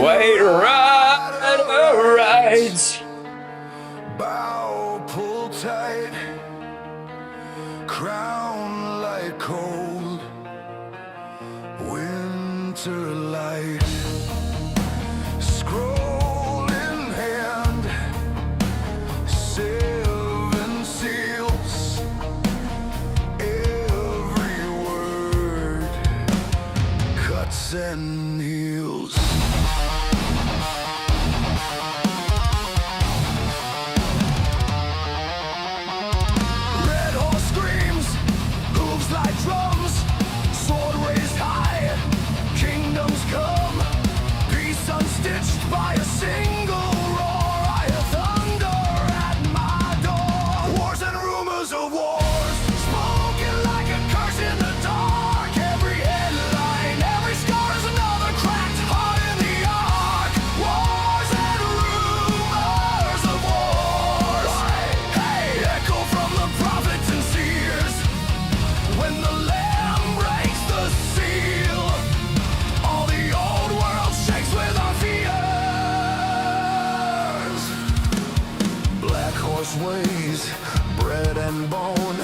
Wait, right. Bow, pull tight, crown like cold, winter light, scroll in hand, 7 seals, every word cuts and heals. By a single roar, I hear thunder at my door. Wars and rumors of wars, spoken like a curse in the dark. Every headline, every scar is another cracked heart in the ark. Wars and rumors of wars. Hey, echo from the prophets and seers. When the Lamb breaks the seal, all the old world shakes with our fear. Horse ways, bread and bone,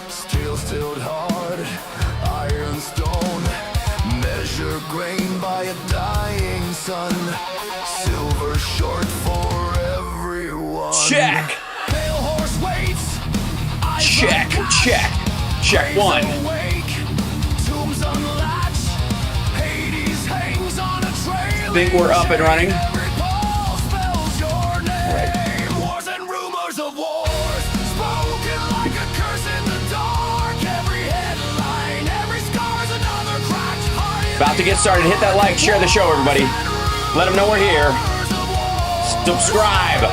steel stilled hard, iron stone, measure grain by a dying sun, silver short for everyone. Check. Pale horse waits. Check one. Tombs unlatched, Hades hangs on a trail. Think we're up and running? About to get started. Hit that like, share the show, everybody. Let them know we're here. Subscribe.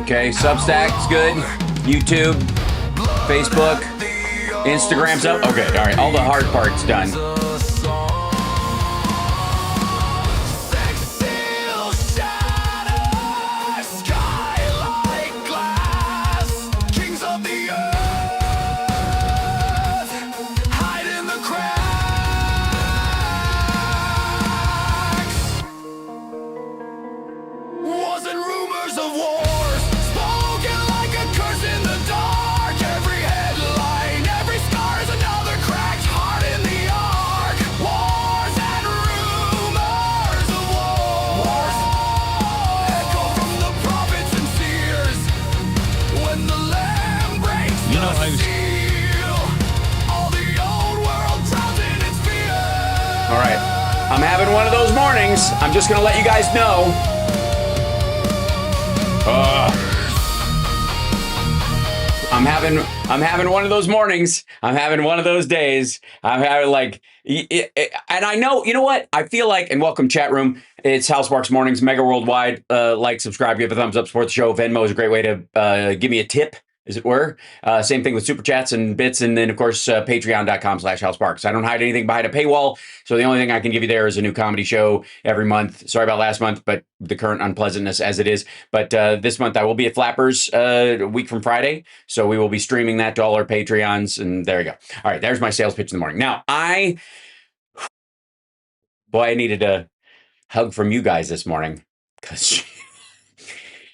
Okay, Substack's good. YouTube, Facebook, Instagram's up. Okay, all right, all the hard part's done. All right, I'm having one of those mornings. I'm just gonna let you guys know. I'm having one of those mornings. I'm having one of those days. I'm having and I know, you know what? I feel like, and welcome chat room. It's Hal Sparks Mornings, Mega Worldwide. Like, subscribe, give a thumbs up, support the show. Venmo is a great way to give me a tip, as it were. Same thing with super chats and bits. And then, of course, patreon.com/HalSparks. I don't hide anything behind a paywall. So the only thing I can give you there is a new comedy show every month. Sorry about last month, but the current unpleasantness as it is. But this month I will be at Flappers a week from Friday. So we will be streaming that to all our Patreons. And there you go. All right, there's my sales pitch in the morning. Now, I needed a hug from you guys this morning. Because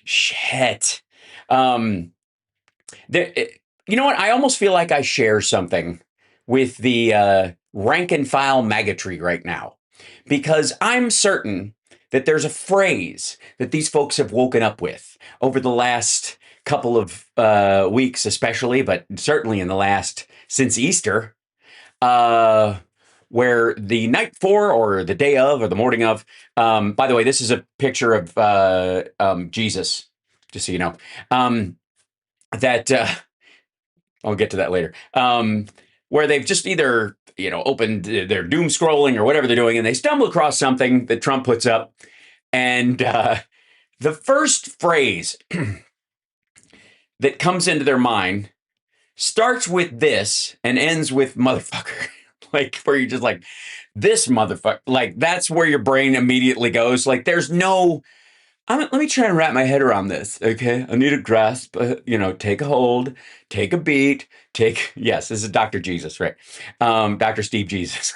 shit. You know what? I almost feel like I share something with the rank and file MAGA tree right now, because I'm certain that there's a phrase that these folks have woken up with over the last couple of weeks, especially, but certainly in the last since Easter, where the night before or the day of or the morning of, by the way, this is a picture of Jesus, just so you know, that I'll get to that later, where they've just either, opened their doom scrolling or whatever they're doing, and they stumble across something that Trump puts up. And the first phrase that comes into their mind starts with this and ends with motherfucker. Like, where you're just like, this motherfucker. Like, that's where your brain immediately goes. Like, there's no, let me try and wrap my head around this. Okay. I need a grasp, take a hold, take a beat, yes, this is Dr. Jesus, right? Dr. Steve Jesus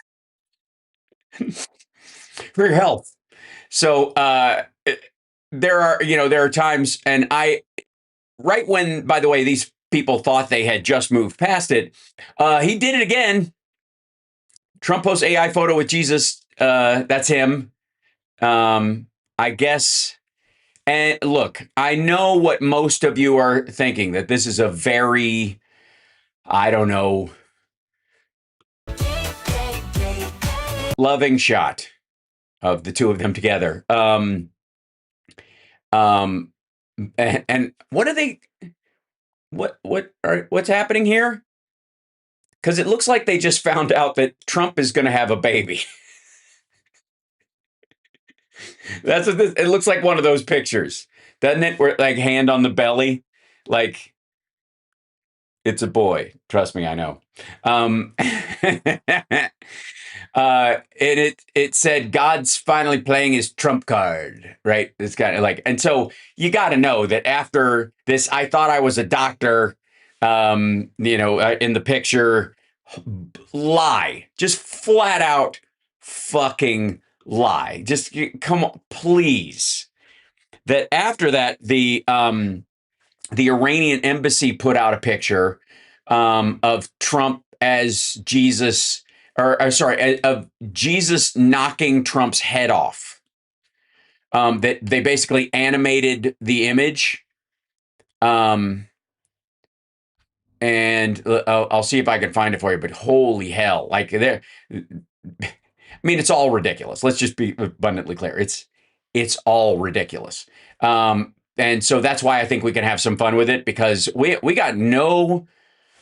for your health. So, there are times, and right when, by the way, these people thought they had just moved past it, he did it again. Trump posts AI photo with Jesus. That's him. I guess. And look, I know what most of you are thinking, that this is a very, I don't know, loving shot of the two of them together. And what are they? What's happening here? Because it looks like they just found out that Trump is going to have a baby. That's what it looks like. One of those pictures, doesn't it? Where, like, hand on the belly, like it's a boy. Trust me, I know. And it said God's finally playing his trump card, right? It's kind of like, and so you got to know that after this, I thought I was a doctor. In the picture, lie, just flat out fucking lie. Just come on, please. That after that, the Iranian embassy put out a picture of Trump as Jesus, or sorry, of Jesus knocking Trump's head off. That they basically animated the image. And I'll see if I can find it for you, but holy hell, like there, I mean, it's all ridiculous. Let's just be abundantly clear. It's all ridiculous. And so that's why I think we can have some fun with it, because we got no,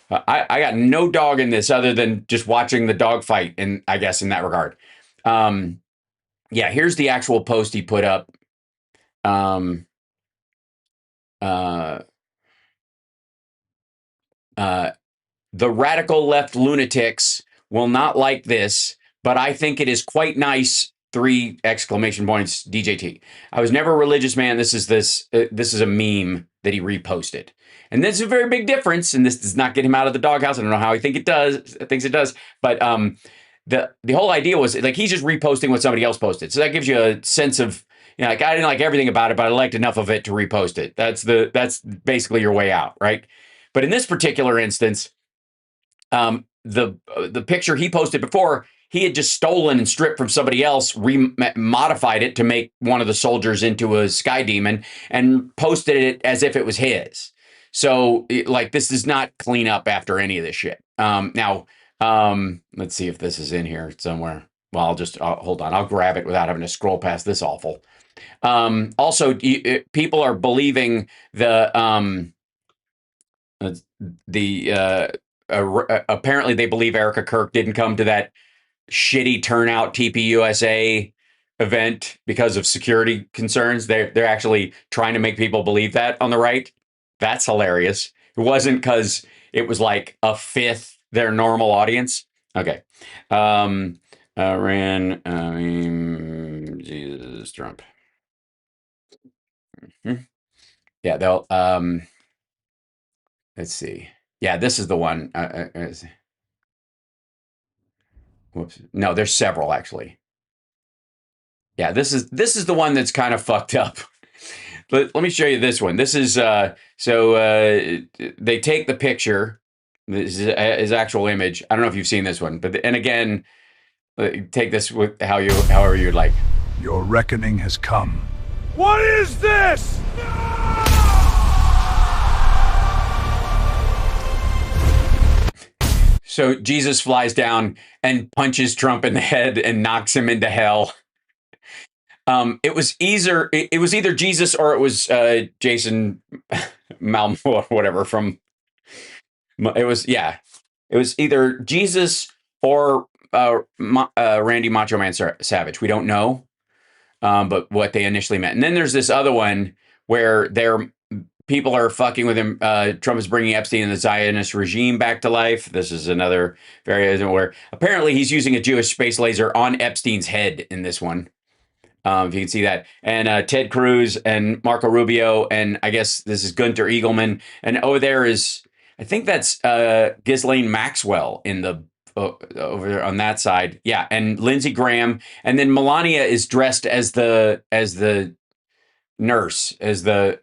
I got no dog in this other than just watching the dog fight. And I guess in that regard, yeah, here's the actual post he put up. The radical left lunatics will not like this, but I think it is quite nice. 3 exclamation points, DJT. I was never a religious man. This is a meme that he reposted. And this is a very big difference. And this does not get him out of the doghouse. I don't know how he thinks it does. But the whole idea was, like, he's just reposting what somebody else posted. So that gives you a sense of, like, I didn't like everything about it, but I liked enough of it to repost it. That's basically your way out, right? But in this particular instance, the picture he posted before, he had just stolen and stripped from somebody else, modified it to make one of the soldiers into a sky demon, and posted it as if it was his. So, like, this does not clean up after any of this shit. Now, let's see if this is in here somewhere. Well, I'll just hold on. I'll grab it without having to scroll past this awful. Also, people are believing apparently they believe Erica Kirk didn't come to that shitty turnout TPUSA event because of security concerns. They're actually trying to make people believe that on the right. That's hilarious. It wasn't because it was like a fifth their normal audience. Okay. Jesus Trump. Yeah, they'll let's see. Yeah, this is the one. Whoops. No, there's several actually. Yeah, this is the one that's kind of fucked up. Let me show you this one. This is they take the picture. This is his actual image. I don't know if you've seen this one, but and again, take this with however you'd like. Your reckoning has come. What is this? So Jesus flies down and punches Trump in the head and knocks him into hell. It was either Jesus or it was Jason Malmo or whatever from. It was either Jesus or Randy Macho Man Savage. We don't know, but what they initially meant. And then there's this other one where they're people are fucking with him. Trump is bringing Epstein and the Zionist regime back to life. This is another variation where apparently he's using a Jewish space laser on Epstein's head in this one. If you can see that. And Ted Cruz and Marco Rubio, and I guess this is Gunter Eagleman. And over there is, I think that's Ghislaine Maxwell in the over there on that side. Yeah, and Lindsey Graham. And then Melania is dressed as the nurse, as the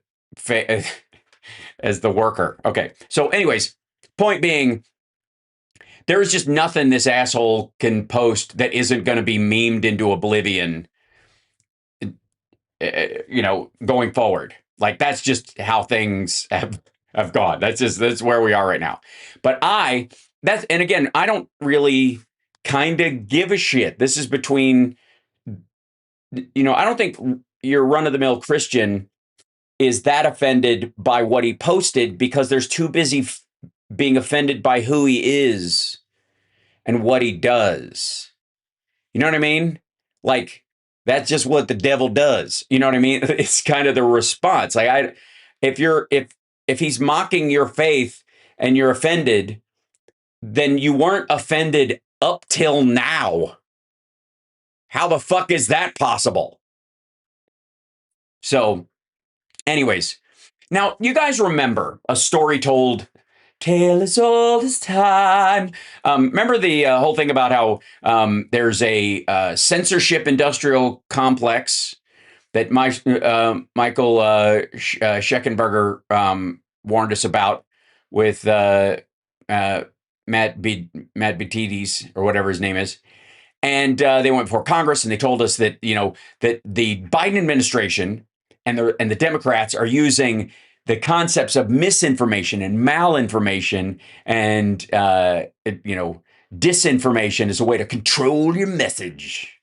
as the worker. Okay. So anyways, point being, there is just nothing this asshole can post that isn't going to be memed into oblivion, going forward. Like, that's just how things have gone. That's where we are right now. But and again, I don't really kind of give a shit. This is between, I don't think your run-of-the-mill Christian is that offended by what he posted because there's too busy being offended by who he is and what he does. You know what I mean? Like, that's just what the devil does. You know what I mean? It's kind of the response. Like, if he's mocking your faith and you're offended, then you weren't offended up till now. How the fuck is that possible? So, anyways, now you guys remember a story told, tale as old as time. Remember the whole thing about how there's a censorship industrial complex that Michael Scheckenberger warned us about with Matt Batides, or whatever his name is. And they went before Congress and they told us that, that the Biden administration and the Democrats are using the concepts of misinformation and malinformation and, disinformation as a way to control your message.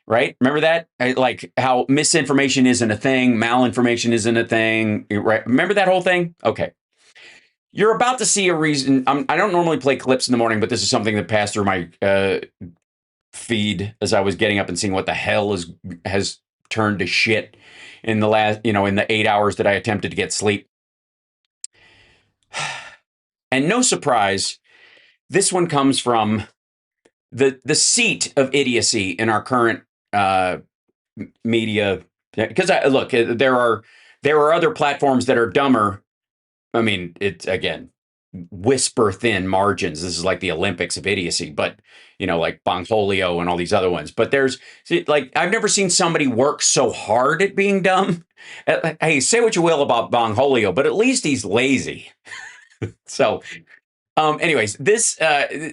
Right? Remember that? Like how misinformation isn't a thing, malinformation isn't a thing. Right? Remember that whole thing? Okay. You're about to see a reason. I don't normally play clips in the morning, but this is something that passed through my feed as I was getting up and seeing what the hell has turned to shit in the last, in the 8 hours that I attempted to get sleep. And no surprise, this one comes from the seat of idiocy in our current media. Because look, there are other platforms that are dumber. I mean, it's, again, whisper thin margins. This is like the Olympics of idiocy, but like Bongholio and all these other ones. But I've never seen somebody work so hard at being dumb. Hey, say what you will about Bongholio, but at least he's lazy. So, anyways,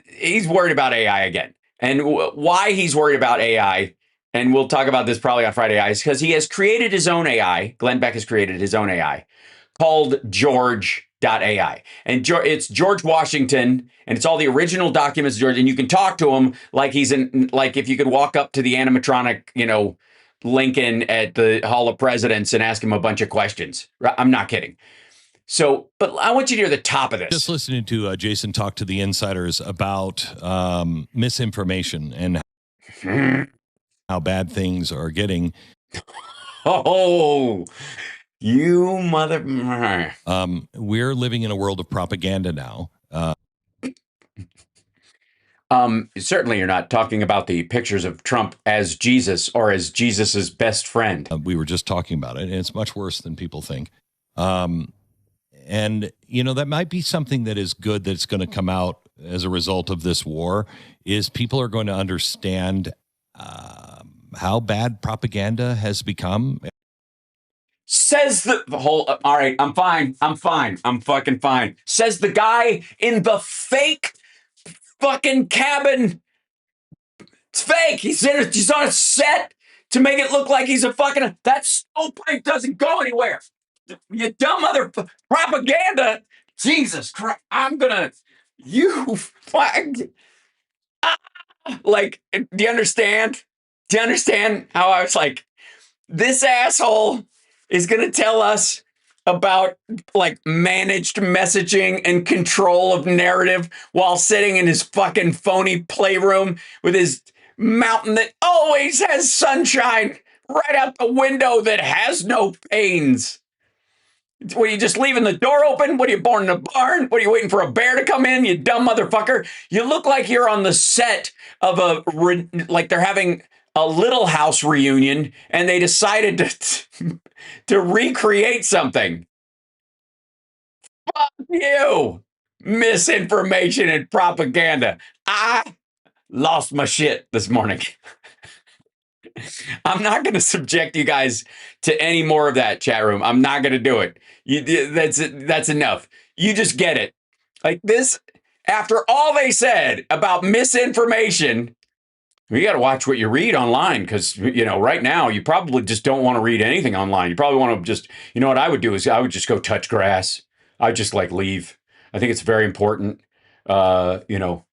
he's worried about AI again, and why he's worried about AI. And we'll talk about this probably on Friday, is because he has created his own AI. Glenn Beck has created his own AI called George.ai. And it's George Washington, and it's all the original documents of George. And you can talk to him like like if you could walk up to the animatronic, Lincoln at the Hall of Presidents and ask him a bunch of questions. I'm not kidding. So, but I want you to hear the top of this. Just listening to Jason talk to the insiders about misinformation and how bad things are getting. Oh, you mother. We're living in a world of propaganda now. Certainly you're not talking about the pictures of Trump as Jesus or as Jesus's best friend. We were just talking about it, and it's much worse than people think. And, that might be something that is good that's going to come out as a result of this war, is people are going to understand how bad propaganda has become. Says the whole, all right, I'm fine. I'm fucking fine. Says the guy in the fake fucking cabin. It's fake. He's on a set to make it look like he's a fucking, that stovepipe doesn't go anywhere. You dumb mother propaganda. Jesus Christ. Like, do you understand? Do you understand how I was like, this asshole is going to tell us about like managed messaging and control of narrative while sitting in his fucking phony playroom with his mountain that always has sunshine right out the window that has no panes. What are you just leaving the door open? What are you born in a barn? What are you waiting for a bear to come in? You dumb motherfucker! You look like you're on the set of like they're having a Little House reunion, and they decided to recreate something. Fuck you! Misinformation and propaganda. I lost my shit this morning. I'm not going to subject you guys to any more of that, chat room. I'm not going to do it. That's enough. You just get it. Like this, after all they said about misinformation, you got to watch what you read online because, right now you probably just don't want to read anything online. You probably want to just, what I would do is I would just go touch grass. I'd just like leave. I think it's very important, to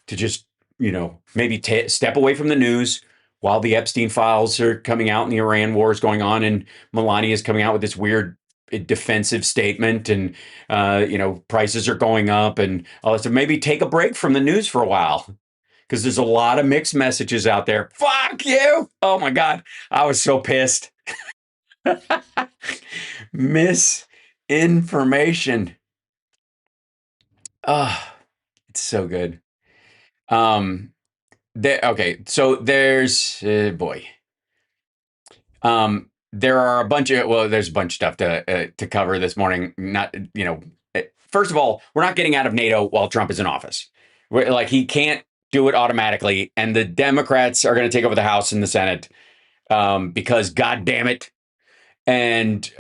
just, maybe step away from the news while the Epstein files are coming out and the Iran war is going on and Melania is coming out with this weird defensive statement and, prices are going up and all this. So maybe take a break from the news for a while because there's a lot of mixed messages out there. Fuck you. Oh my God. I was so pissed. Misinformation. Oh, it's so good. Okay, so there's boy. There are there's a bunch of stuff to cover this morning. Not, first of all, we're not getting out of NATO while Trump is in office. Like he can't do it automatically, and the Democrats are going to take over the House and the Senate because, God damn it, and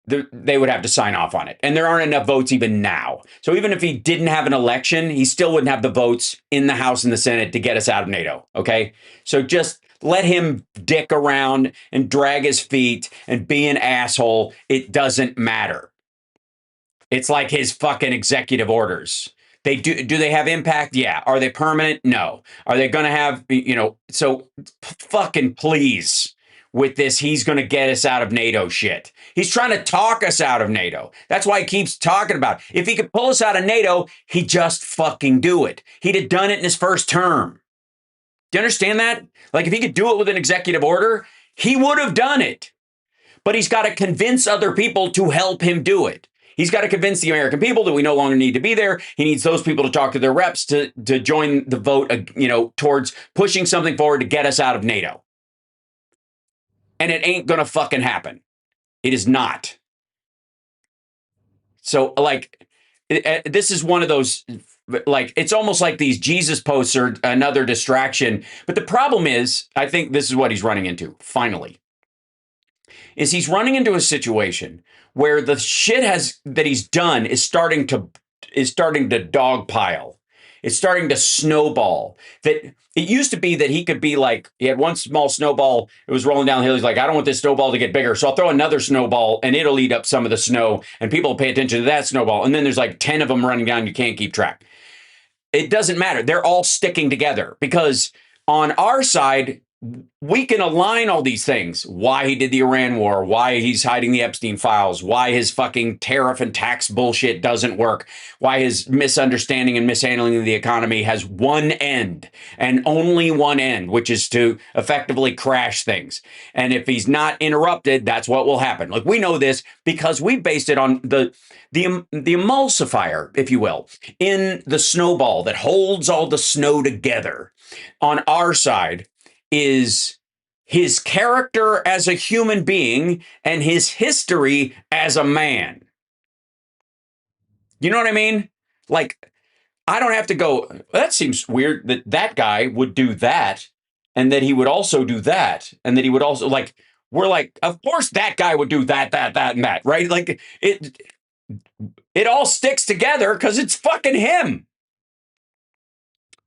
they would have to sign off on it. And there aren't enough votes even now. So even if he didn't have an election, he still wouldn't have the votes in the House and the Senate to get us out of NATO. Okay. So just let him dick around and drag his feet and be an asshole. It doesn't matter. It's like his fucking executive orders. They do they have impact? Yeah. Are they permanent? No. Are they going to have, so fucking please with this, he's going to get us out of NATO shit. He's trying to talk us out of NATO. That's why he keeps talking about it. If he could pull us out of NATO, he'd just fucking do it. He'd have done it in his first term. Do you understand that? Like if he could do it with an executive order, he would have done it. But he's got to convince other people to help him do it. He's got to convince the American people that we no longer need to be there. He needs those people to talk to their reps to join the vote, towards pushing something forward to get us out of NATO. And it ain't going to fucking happen. It is not. So, this is one of those, it's almost like these Jesus posts are another distraction. But the problem is, I think this is what he's running into, finally, is he's running into a situation where the shit that he's done is starting to dogpile. It's starting to snowball. That it used to be that he could be like, he had one small snowball, it was rolling down the hill. He's like, I don't want this snowball to get bigger. So I'll throw another snowball and it'll eat up some of the snow and people will pay attention to that snowball. And then there's like 10 of them running down. You can't keep track. It doesn't matter. They're all sticking together because on our side, we can align all these things. Why he did the Iran war, why he's hiding the Epstein files, why his fucking tariff and tax bullshit doesn't work, why his misunderstanding and mishandling of the economy has one end and only one end, which is to effectively crash things. And if he's not interrupted, that's what will happen. Like we know this because we based it on the emulsifier, if you will, in the snowball that holds all the snow together. On our side is his character as a human being and his history as a man. You know what I mean? Like, I don't have to go, well, that seems weird that guy would do that and that he would also do that and that he would also we're like, of course that guy would do that, and that, right? Like it all sticks together because it's fucking him.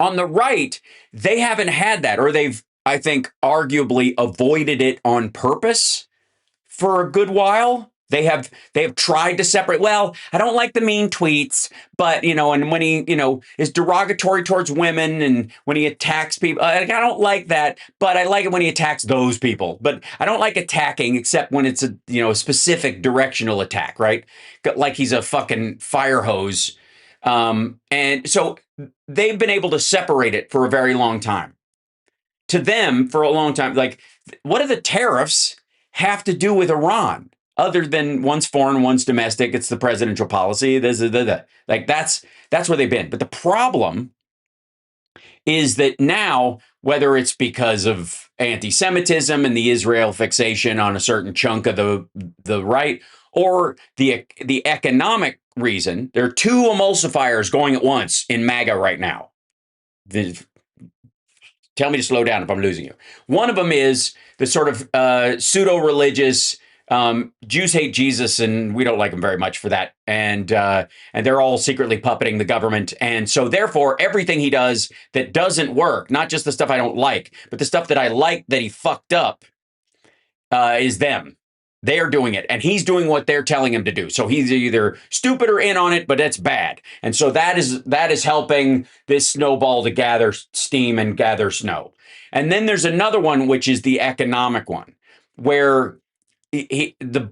On the right, they haven't had that, or they've, I think, arguably avoided it on purpose for a good while. They have tried to separate. Well, I don't like the mean tweets, but, and when he, is derogatory towards women and when he attacks people, I don't like that, but I like it when he attacks those people. But I don't like attacking except when it's a specific directional attack, right? Like he's a fucking fire hose. And so they've been able to separate it for a very long time. To them, for a long time, like, what do the tariffs have to do with Iran? other than one's foreign, one's domestic. It's the presidential policy. Like that's where they've been. But the problem is that now, whether it's because of anti-Semitism and the Israel fixation on a certain chunk of the right, or the economic reason, there are two emulsifiers going at once in MAGA right now. Tell me to slow down if I'm losing you. One of them is the sort of pseudo-religious Jews hate Jesus, and we don't like him very much for that. And they're all secretly puppeting the government. And so therefore, everything he does that doesn't work, not just the stuff I don't like, but the stuff that I like that he fucked up, is them. They are doing it, and he's doing what they're telling him to do. So he's either stupid or in on it, but that's bad. And so that is helping this snowball to gather steam and gather snow. And then there's another one, which is the economic one, where the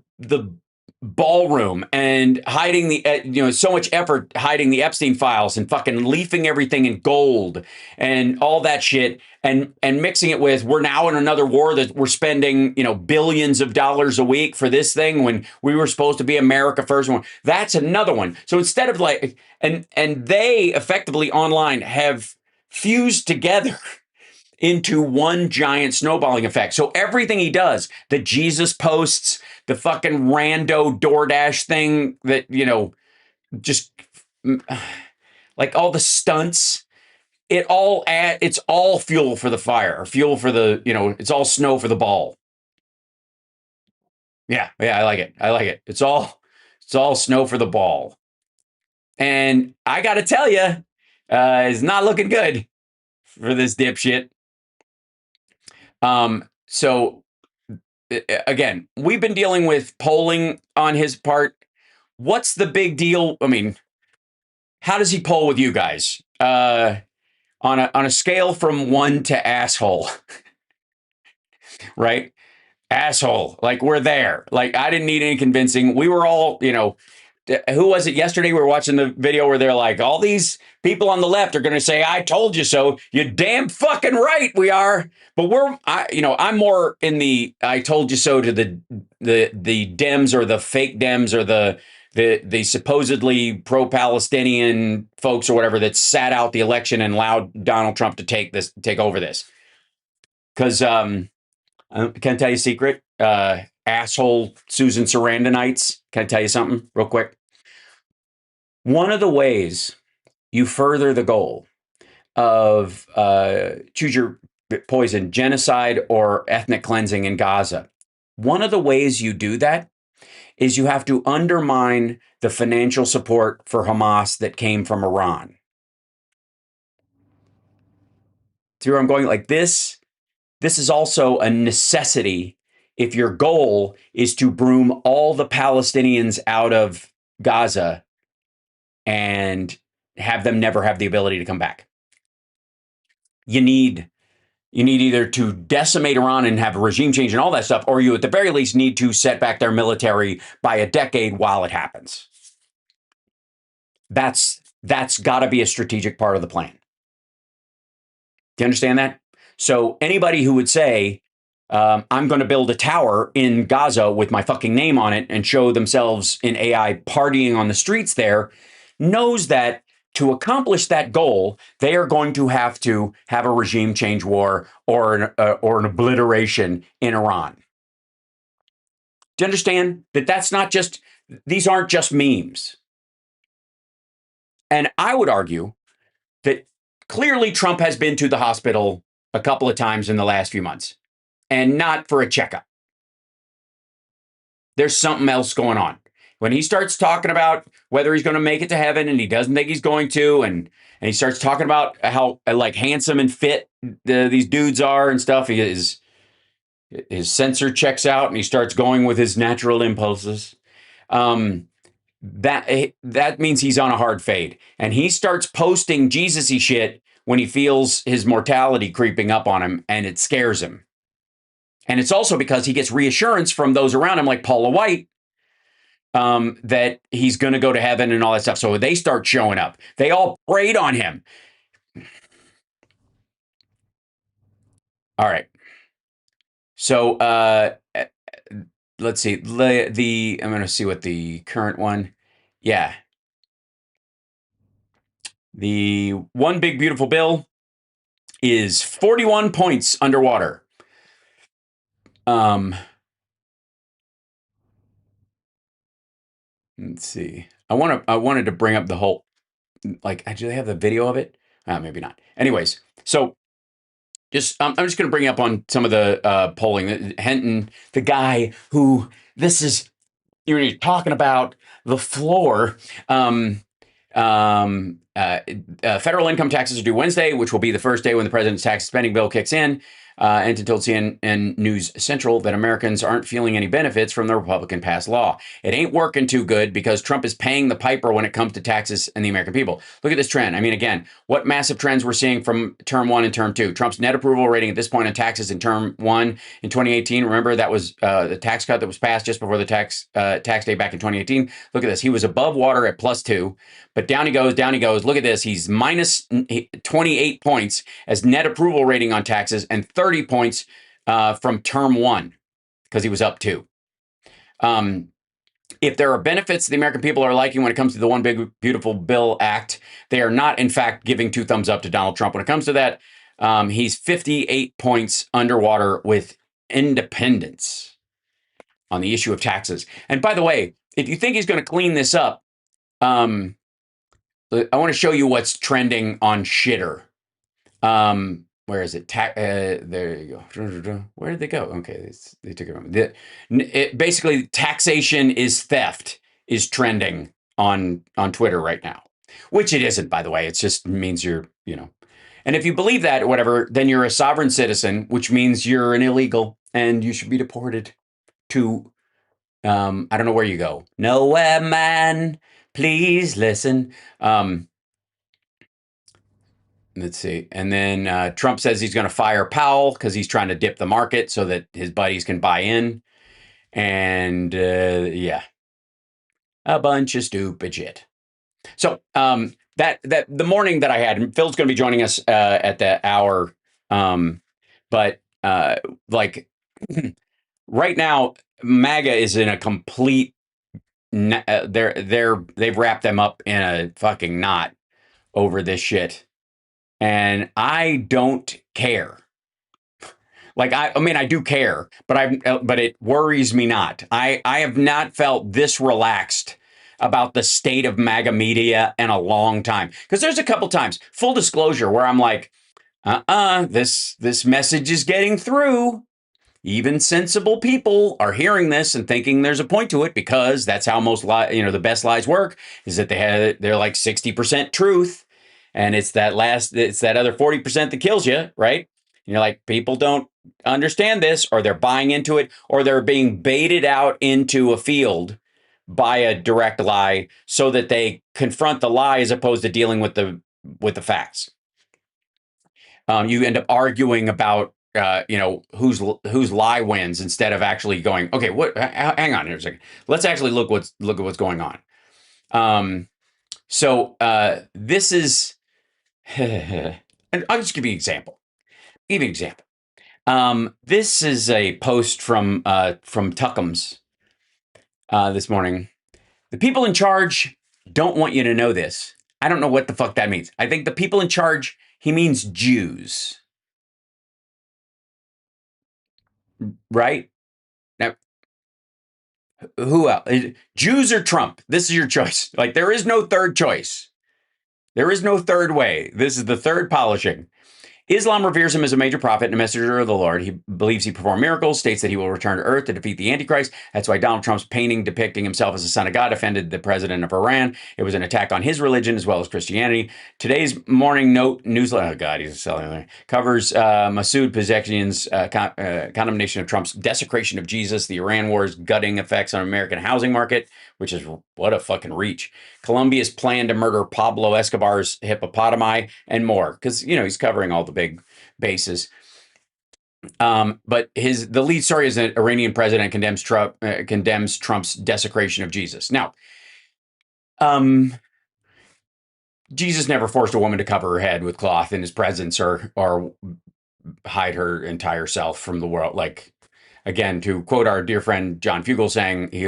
ballroom and hiding the so much effort hiding the Epstein files and fucking leafing everything in gold and all that shit and mixing it with we're now in another war that we're spending billions of dollars a week for this thing when we were supposed to be America first one. That's another one. So instead of like and they effectively online have fused together into one giant snowballing effect. So everything he does, the Jesus posts, the fucking rando DoorDash thing that, just like all the stunts, it's all fuel for the fire, or fuel for the, it's all snow for the ball. Yeah, I like it. It's all snow for the ball. And I got to tell you, it's not looking good for this dipshit. So again, we've been dealing with polling on his part. What's the big deal? I mean, how does he poll with you guys? On a scale from 1 to asshole, right? Asshole. Like we're there. Like I didn't need any convincing. We were all, who was it yesterday? We were watching the video where they're like, all these people on the left are going to say, I told you so. You're damn fucking right. We are. But I'm more in the I told you so to the Dems or the fake Dems or the supposedly pro-Palestinian folks or whatever that sat out the election and allowed Donald Trump to take over this. Because can I tell you a secret? Asshole Susan Sarandonites. Can I tell you something real quick? One of the ways you further the goal of choose your poison, genocide or ethnic cleansing in Gaza, one of the ways you do that is you have to undermine the financial support for Hamas that came from Iran. See where I'm going? Like this is also a necessity if your goal is to broom all the Palestinians out of Gaza and have them never have the ability to come back. You need either to decimate Iran and have a regime change and all that stuff, or you at the very least need to set back their military by a decade while it happens. That's got to be a strategic part of the plan. Do you understand that? So anybody who would say, I'm going to build a tower in Gaza with my fucking name on it and show themselves in AI partying on the streets there, knows that to accomplish that goal, they are going to have a regime change war or an obliteration in Iran. Do you understand that these aren't just memes? And I would argue that clearly Trump has been to the hospital a couple of times in the last few months, and not for a checkup. There's something else going on. When he starts talking about whether he's going to make it to heaven and he doesn't think he's going to, and he starts talking about how like handsome and fit these dudes are and stuff, his sensor checks out and he starts going with his natural impulses. That means he's on a hard fade, and he starts posting Jesus-y shit when he feels his mortality creeping up on him, and it scares him. And it's also because he gets reassurance from those around him, like Paula White, that he's going to go to heaven and all that stuff. So they start showing up. They all preyed on him. All right. So let's see. I'm going to see what the current one. Yeah. The one big beautiful bill is 41 points underwater. Let's see. I wanted to bring up the whole, like, do they have the video of it? Maybe not. Anyways, so I'm just going to bring up on some of the polling. Henton, the guy who you're talking about the floor. Federal income taxes are due Wednesday, which will be the first day when the president's tax spending bill kicks in. And told CNN News Central that Americans aren't feeling any benefits from the Republican passed law. It ain't working too good because Trump is paying the piper when it comes to taxes and the American people. Look at this trend. I mean, again, what massive trends we're seeing from term one and term two. Trump's net approval rating at this point on taxes in term one in 2018. Remember, that was the tax cut that was passed just before the tax day back in 2018. Look at this. He was above water at +2, but down he goes, down he goes. Look at this. He's minus 28 points as net approval rating on taxes and 30 points from term one because he was up 2. If there are benefits the American people are liking when it comes to the One Big Beautiful Bill Act, they are not, in fact, giving 2 thumbs up to Donald Trump when it comes to that. He's 58 points underwater with independents on the issue of taxes. And by the way, if you think he's going to clean this up, I want to show you what's trending on Shitter. Where is it? There you go. Where did they go? Okay, they took it. Basically, taxation is theft is trending on Twitter right now, which it isn't, by the way. It just means you're. And if you believe that or whatever, then you're a sovereign citizen, which means you're an illegal and you should be deported to. I don't know where you go. Nowhere, man. Please listen. Let's see. And then Trump says he's going to fire Powell because he's trying to dip the market so that his buddies can buy in. And yeah, a bunch of stupid shit. So that the morning that I had, Phil's going to be joining us at the hour. But like right now, MAGA is in a complete. They've wrapped them up in a fucking knot over this shit. And I don't care. Like I mean, I do care, but it worries me not. I have not felt this relaxed about the state of MAGA media in a long time. Because there's a couple times, full disclosure, where I'm like, this message is getting through. Even sensible people are hearing this and thinking there's a point to it because that's how most the best lies work. Is that they're like 60% truth. And it's that other 40% that kills you, right? You're like, people don't understand this, or they're buying into it, or they're being baited out into a field by a direct lie so that they confront the lie as opposed to dealing with the facts. You end up arguing about whose lie wins instead of actually going, okay, hang on here a second. Let's actually look at what's going on. So this is. And I'll just give you an example. This is a post from Tuckums this morning. The people in charge don't want you to know this. I don't know what the fuck that means. I think the people in charge, he means Jews. Right? Now, who else? Jews or Trump? This is your choice. Like, there is no third choice. There is no third way. This is the third polishing. Islam reveres him as a major prophet and a messenger of the Lord. He believes he performed miracles, states that he will return to earth to defeat the Antichrist. That's why Donald Trump's painting depicting himself as the son of God offended the president of Iran. It was an attack on his religion as well as Christianity. Today's Morning Note newsletter, oh God, he's selling there, covers Masoud Pezeshkian's condemnation of Trump's desecration of Jesus, the Iran war's gutting effects on American housing market, which is what a fucking reach. Colombia's plan to murder Pablo Escobar's hippopotami and more, because he's covering all the big bases. But the lead story is that Iranian president condemns Trump's desecration of Jesus. Now, Jesus never forced a woman to cover her head with cloth in his presence or hide her entire self from the world. Like, again, to quote our dear friend John Fugelsang, he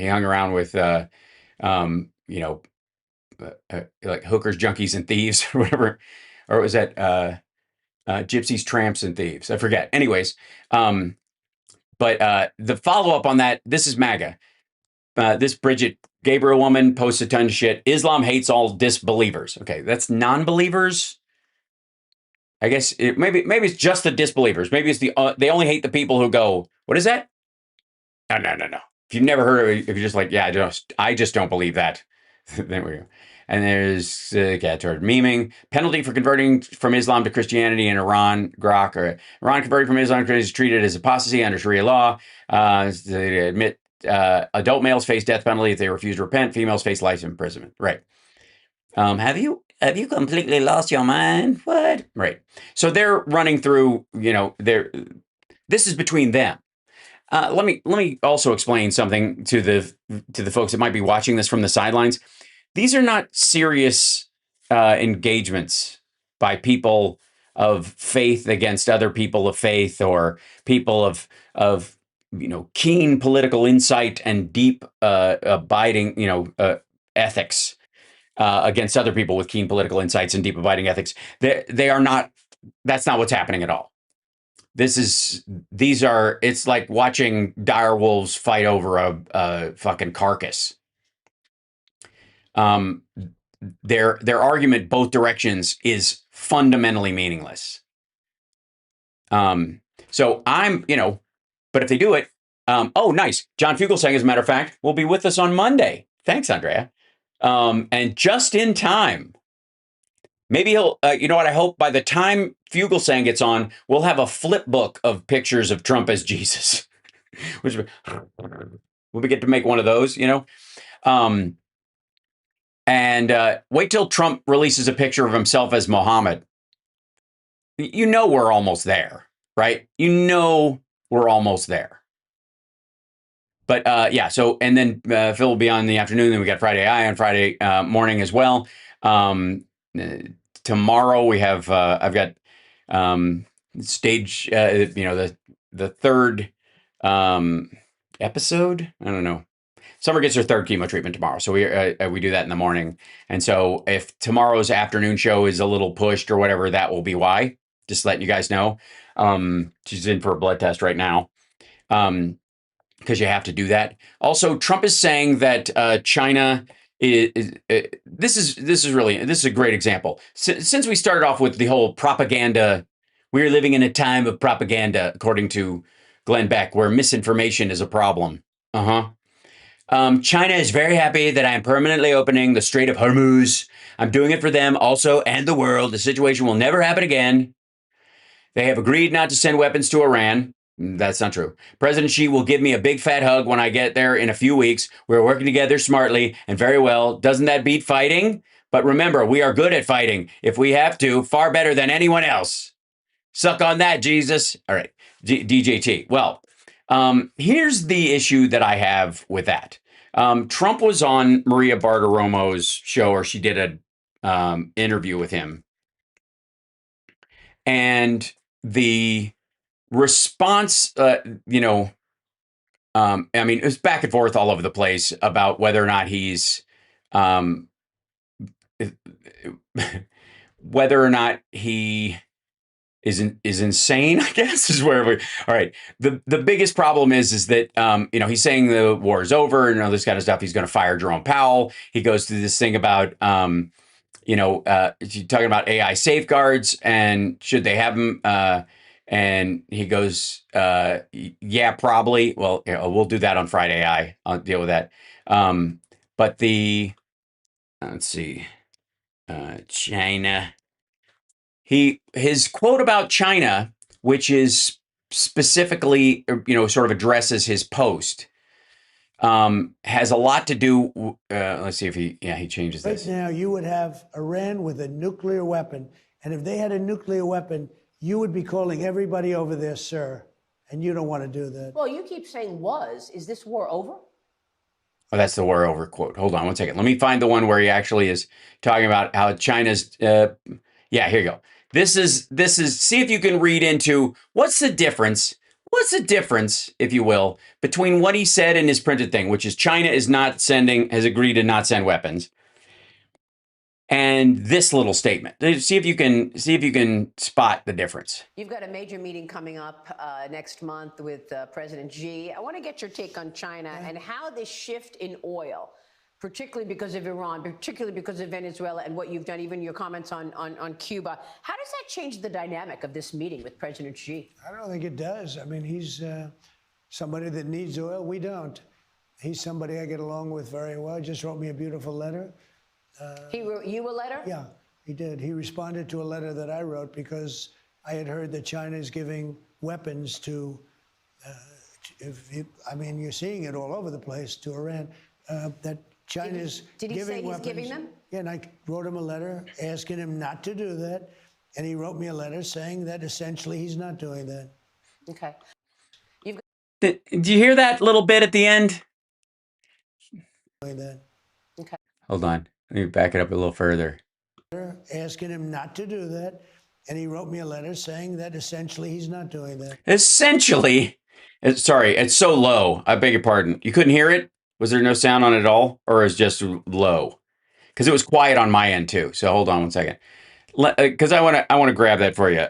hung around with, you know, like hookers, junkies, and thieves, or whatever, or was that gypsies, tramps, and thieves? I forget. Anyways, but the follow up on that, this is MAGA. This Bridget Gabriel woman posts a ton of shit. Islam hates all disbelievers. Okay, that's non-believers. I guess maybe it's just the disbelievers. Maybe it's they only hate the people who go, what is that? No. If you've never heard of it, if you're just like, yeah, I just don't believe that. There we go. And there's toward memeing. Penalty for converting from Islam to Christianity in Iran, Iraq, or Iran converting from Islam to Christianity is treated as apostasy under Sharia law. They admit adult males face death penalty if they refuse to repent. Females face life imprisonment. Right. Have you completely lost your mind? What? Right. So they're running through, this is between them. Let me also explain something to the folks that might be watching this from the sidelines. These are not serious engagements by people of faith against other people of faith, or people of keen political insight and deep abiding ethics against other people with keen political insights and deep abiding ethics. They are not. That's not what's happening at all. It's like watching dire wolves fight over a fucking carcass. Their argument both directions is fundamentally meaningless. So but if they do it, oh, nice. John Fugelsang, as a matter of fact, will be with us on Monday. Thanks, Andrea. And just in time. Maybe he'll, I hope by the time Fugelsang gets on, we'll have a flip book of pictures of Trump as Jesus. Which we'll get to make one of those, and wait till Trump releases a picture of himself as Muhammad. We're almost there, right? We're almost there. But so, and then Phil will be on in the afternoon. Then we got Friday Eye on Friday morning as well. Tomorrow we have I've got stage the third episode. I don't know. Summer gets her third chemo treatment tomorrow, so we do that in the morning. And so if tomorrow's afternoon show is a little pushed or whatever, that will be why. Just letting you guys know. She's in for a blood test right now. Because you have to do that. Also, Trump is saying that China this is a great example. Since we started off with the whole propaganda, we're living in a time of propaganda, according to Glenn Beck, where misinformation is a problem. China is very happy that I am permanently opening the Strait of Hormuz. I'm doing it for them also and the world. The situation will never happen again. They have agreed not to send weapons to Iran. That's not true. President Xi will give me a big fat hug when I get there in a few weeks. We're working together smartly and very well. Doesn't that beat fighting? But remember, we are good at fighting. If we have to, far better than anyone else. Suck on that, Jesus. All right, DJT. Well, here's the issue that I have with that. Trump was on Maria Bartiromo's show, or she did an interview with him. And the response, it was back and forth all over the place about whether or not he's, whether or not he is insane, I guess, is where we. All right. The biggest problem is that, he's saying the war is over and all this kind of stuff. He's going to fire Jerome Powell. He goes through this thing about, talking about AI safeguards and should they have them, and he goes, yeah, probably. Well, we'll do that on Friday. I'll deal with that. But let's see, China. His quote about China, which is specifically, sort of addresses his post, has a lot to do. Let's see if he changes this. Right now, you would have Iran with a nuclear weapon. And if they had a nuclear weapon, you would be calling everybody over there, sir, and you don't want to do that. Well, you keep saying was. Is this war over? Oh, that's the war over quote. Hold on one second. Let me find the one where he actually is talking about how China's, here you go. This is, see if you can read into what's the difference. What's the difference, if you will, between what he said in his printed thing, which is China is not sending, has agreed to not send weapons, and this little statement? See if you can spot the difference. You've got a major meeting coming up next month with President Xi. I want to get your take on China and how this shift in oil, particularly because of Iran, particularly because of Venezuela and what you've done, even your comments on Cuba. How does that change the dynamic of this meeting with President Xi? I don't think it does. I mean, he's somebody that needs oil. We don't. He's somebody I get along with very well. He just wrote me a beautiful letter. He wrote you a letter? Yeah, he did. He responded to a letter that I wrote because I had heard that China is giving weapons to, I mean, you're seeing it all over the place, to Iran, that China's Did he giving say he's weapons. giving them? Yeah, and I wrote him a letter asking him not to do that. And he wrote me a letter saying that essentially he's not doing that. Okay. Did you hear that little bit at the end? Doing that. Okay. Hold on. Let me back it up a little further. Asking him not to do that. And he wrote me a letter saying that essentially he's not doing that. Essentially, sorry, it's so low. I beg your pardon. You couldn't hear it? Was there no sound on it at all? Or is it just low? Because it was quiet on my end too. So hold on one second. Because I want to grab that for you.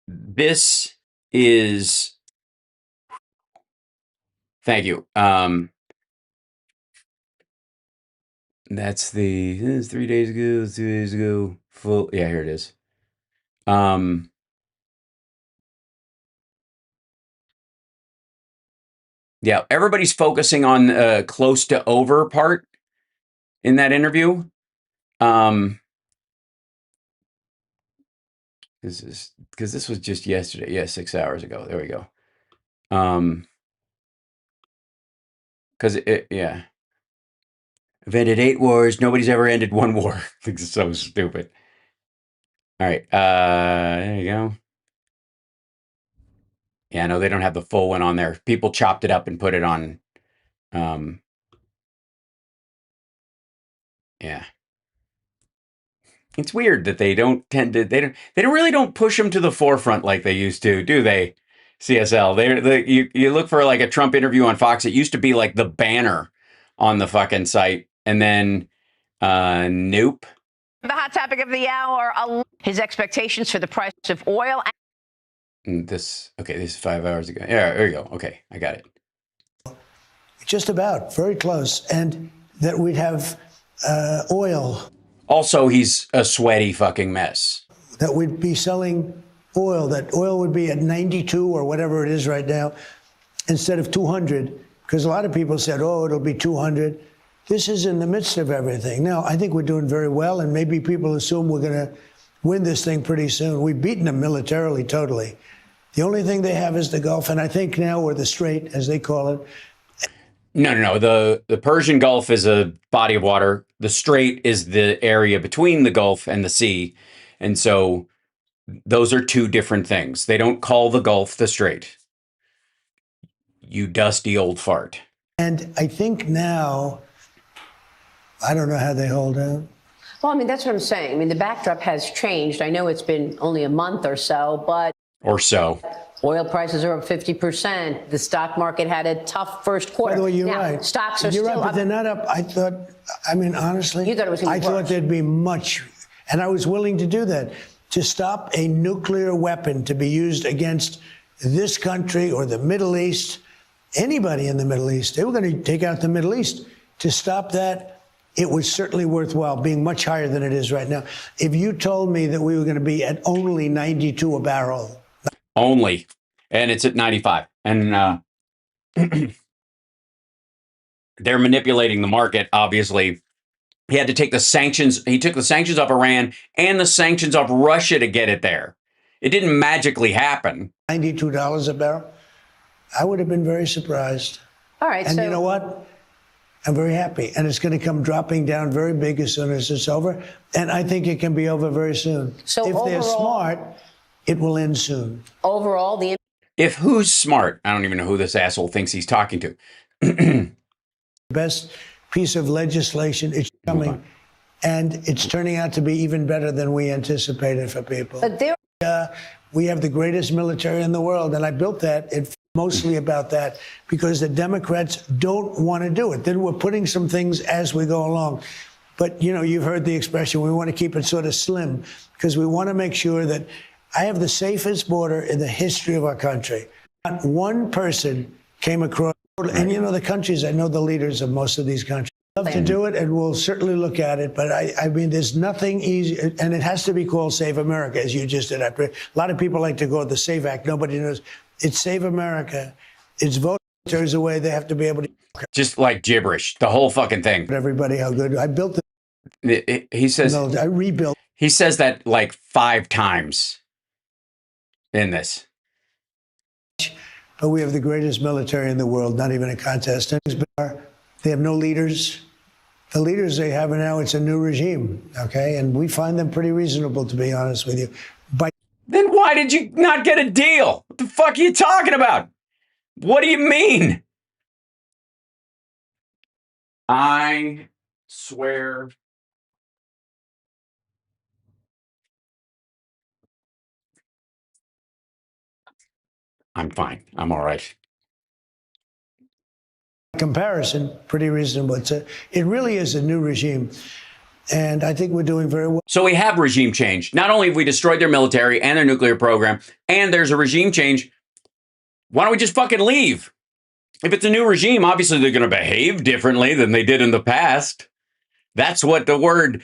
This is. Thank you. That's this is 3 days ago. 2 days ago. Full. Yeah, here it is. Yeah, everybody's focusing on close to over part in that interview. This is because this was just yesterday. Yeah, 6 hours ago. There we go. Because yeah, I've ended 8 wars. Nobody's ever ended 1 war. It's so stupid. All right, there you go. Yeah, no, they don't have the full one on there. People chopped it up and put it on. Yeah, it's weird that they don't tend to. They don't really don't push them to the forefront like they used to, do they? CSL. You look for like a Trump interview on Fox. It used to be like the banner on the fucking site, and then nope. The hot topic of the hour, his expectations for the price of oil. This is 5 hours ago. Yeah, there you go. Okay, I got it. Just about, very close. And that we'd have oil. Also, he's a sweaty fucking mess. That we'd be selling oil, that oil would be at 92 or whatever it is right now, instead of 200. Because a lot of people said, oh, it'll be 200. This is in the midst of everything. Now, I think we're doing very well, and maybe people assume we're going to win this thing pretty soon. We've beaten them militarily, totally. The only thing they have is the Gulf, and I think now, or the Strait, as they call it. No. The Persian Gulf is a body of water. The Strait is the area between the Gulf and the sea. And so those are 2 different things. They don't call the Gulf the Strait. You dusty old fart. And I think now, I don't know how they hold out. Well, I mean, that's what I'm saying. I mean, the backdrop has changed. I know it's been only a month or so, but oil prices are up 50%. The stock market had a tough first quarter. By the way, you're now, right. Stocks are you're still right, but up. they're not up. I mean, honestly, You thought it was gonna be I thought worse. there'd be much, and I was willing to do that, to stop a nuclear weapon to be used against this country or the Middle East, anybody in the Middle East. They were going to take out the Middle East. To stop that, it was certainly worthwhile, being much higher than it is right now. If you told me that we were going to be at only 92 a barrel. Only. And it's at 95. And they're manipulating the market, obviously. He had to take the sanctions. He took the sanctions off Iran and the sanctions off Russia to get it there. It didn't magically happen. $92 a barrel. I would have been very surprised. All right. And so you know what? I'm very happy. And it's going to come dropping down very big as soon as it's over. And I think it can be over very soon. So if they're smart, it will end soon. overall, If who's smart? I don't even know who this asshole thinks he's talking to. Best piece of legislation is coming. And it's turning out to be even better than we anticipated for people. but there We have the greatest military in the world, and I built that. It's mostly about that because the Democrats don't want to do it. Then we're putting some things as we go along. But, you know, you've heard the expression, we want to keep it sort of slim because we want to make sure that I have the safest border in the history of our country. Not one person came across, and, you know, the countries, I know the leaders of most of these countries. Love to do it, and we'll certainly look at it. But I mean, there's nothing easy, and it has to be called Save America, as you just did. A lot of people like to go with the Save Act. Nobody knows. It's Save America. It's vote turns away. They have to be able to. Just like gibberish, the whole fucking thing. Everybody, how good I built it. He says, I rebuilt. he says that like 5 times in this. But we have the greatest military in the world, not even a contest. They have no leaders. The leaders they have now, it's a new regime, okay? And we find them pretty reasonable, to be honest with you. Then why did you not get a deal? What the fuck are you talking about? What do you mean? I swear. I'm fine. I'm all right. Comparison, pretty reasonable. It really is a new regime. And I think we're doing very well. So we have regime change. Not only have we destroyed their military and their nuclear program, and there's a regime change, why don't we just fucking leave? If it's a new regime, obviously they're going to behave differently than they did in the past. That's what the word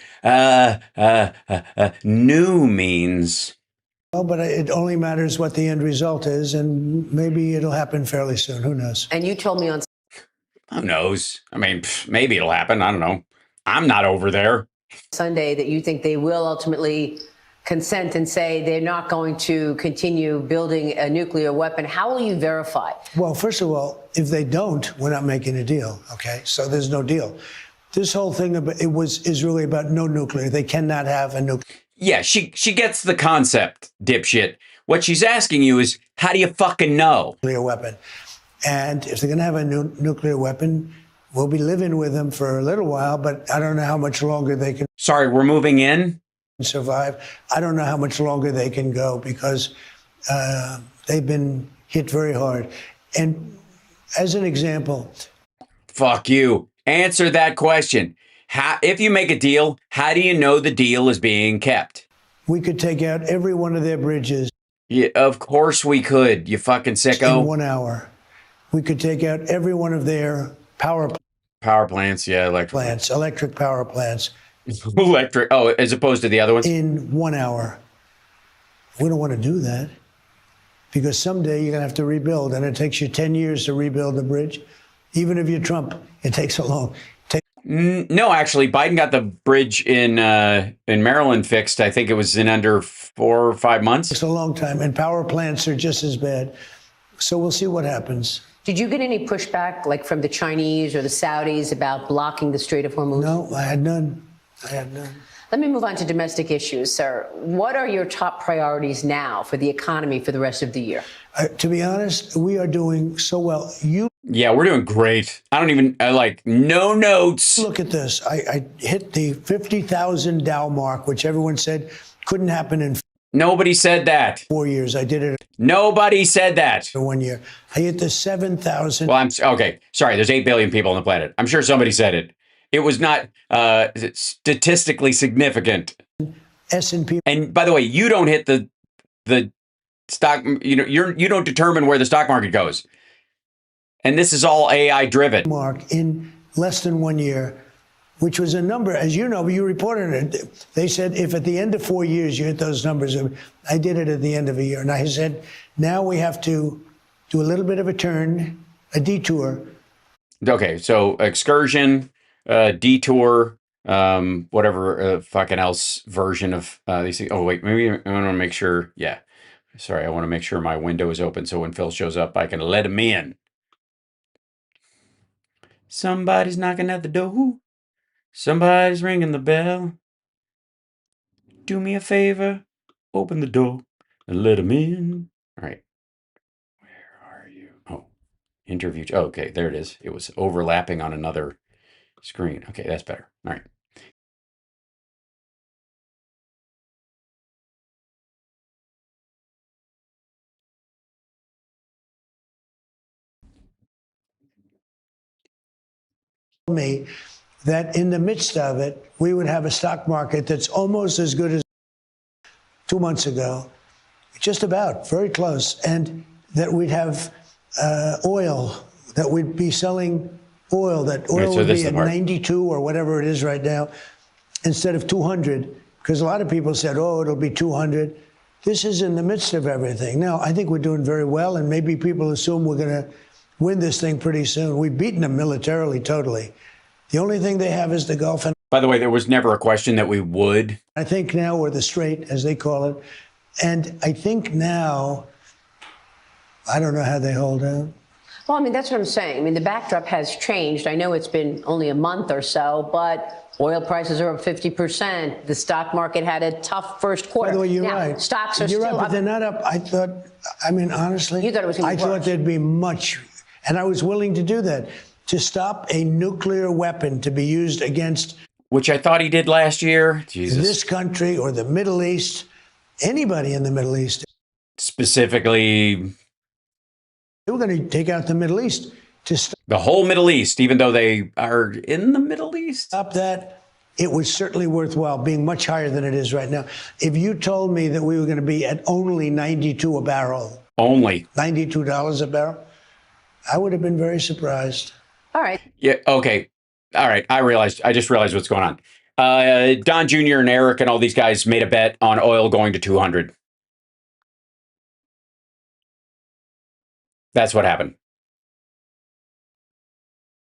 new means. Well, but it only matters what the end result is, and maybe it'll happen fairly soon. Who knows? And you told me on Who knows? I mean, maybe it'll happen. I don't know. I'm not over there. Sunday that you think they will ultimately consent and say they're not going to continue building a nuclear weapon. How will you verify? Well, first of all, if they don't, we're not making a deal, okay? So there's no deal. This whole thing is really about no nuclear. They cannot have a nuclear. Yeah, she gets the concept, dipshit. What she's asking you is, how do you fucking know? Weapon. And if they're going to have a nuclear weapon, we'll be living with them for a little while, but I don't know how much longer they can. Sorry, we're moving in? Survive. I don't know how much longer they can go because they've been hit very hard. And as an example. Fuck you. Answer that question. If you make a deal, how do you know the deal is being kept? We could take out every one of their bridges. Yeah, of course we could, you fucking sicko. In 1 hour. We could take out every one of their power plants, yeah, electric power plants. Electric, oh, as opposed to the other ones? In 1 hour. We don't want to do that because someday you're going to have to rebuild, and it takes you 10 years to rebuild a bridge. Even if you're Trump, it takes so long. No, actually, Biden got the bridge in Maryland fixed. I think it was in under 4 or 5 months. It's a long time, and power plants are just as bad. So we'll see what happens. Did you get any pushback, like from the Chinese or the Saudis, about blocking the Strait of Hormuz? No, I had none. Let me move on to domestic issues, sir. What are your top priorities now for the economy for the rest of the year? To be honest, we are doing so well. Yeah, we're doing great. I don't even, no notes. Look at this. I hit the 50,000 Dow mark, which everyone said couldn't happen in. Nobody said that. 4 years. I did it. Nobody said that. In 1 year. I hit the 7,000. Well, okay. Sorry, there's 8 billion people on the planet. I'm sure somebody said it. It was not statistically significant. S&P. And by the way, you don't hit the stock, you don't determine where the stock market goes. And this is all AI driven. Mark in less than 1 year, which was a number, as you know, you reported it. They said if at the end of 4 years you hit those numbers, I did it at the end of a year. And I said, now we have to do a little bit of a turn, a detour. Okay, so excursion, detour, whatever fucking else version of these things. Oh, wait, maybe I want to make sure. Yeah. Sorry, I want to make sure my window is open so when Phil shows up, I can let him in. Somebody's knocking at the door. Somebody's ringing the bell. Do me a favor, open the door and let him in. All right. Where are you? Oh, interview. Oh, okay, there it is. It was overlapping on another screen. Okay, that's better. All right. me that in the midst of it, we would have a stock market that's almost as good as 2 months ago, just about, very close, and that we'd have oil, that we'd be selling oil, that oil would be at 92 or whatever it is right now, instead of 200, because a lot of people said, oh, it'll be 200. This is in the midst of everything. Now, I think we're doing very well, and maybe people assume we're going to win this thing pretty soon. We've beaten them militarily, totally. The only thing they have is the Gulf. And by the way, there was never a question that we would. I think now we're the Strait, as they call it. And I think now, I don't know how they hold out. Well, I mean, that's what I'm saying. I mean, the backdrop has changed. I know it's been only a month or so, but oil prices are up 50%. The stock market had a tough first quarter. By the way, you're now, right. Stocks are you're still right, but up. they're not up. I thought, I mean, honestly, You thought it was gonna be I thought worse. there'd be much, and I was willing to do that, to stop a nuclear weapon to be used against Which I thought he did last year. Jesus. this country or the Middle East, anybody in the Middle East. Specifically, They were going to take out the Middle East to stop the whole Middle East, even though they are in the Middle East. that. It was certainly worthwhile being much higher than it is right now. If you told me that we were going to be at only 92 a barrel, Only. $92 a barrel, I would have been very surprised. All right. Yeah. Okay. All right. I just realized what's going on. Don Jr. and Eric and all these guys made a bet on oil going to 200. That's what happened.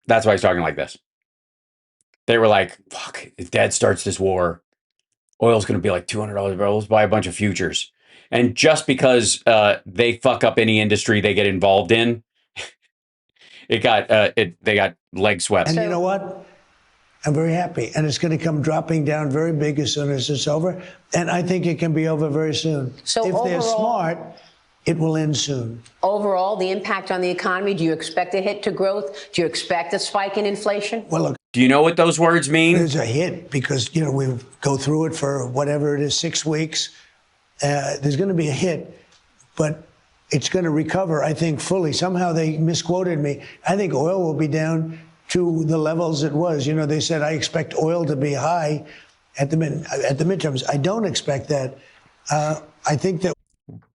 That's why he's talking like this. They were like, fuck, if dad starts this war, oil's going to be like $200 a barrel. Let's buy a bunch of futures. And just because they fuck up any industry they get involved in, they got leg swept. And you know what? I'm very happy. And it's going to come dropping down very big as soon as it's over. And I think it can be over very soon. So if they're overall- smart, it will end soon. Overall, the impact on the economy, do you expect a hit to growth? Do you expect a spike in inflation? Well, look, Do you know what those words mean? there's a hit because, you know, we go through it for whatever it is, 6 weeks. There's going to be a hit, but it's going to recover, I think, fully. Somehow they misquoted me. I think oil will be down to the levels it was. You know, they said, I expect oil to be high at the midterms. I don't expect that. I think that.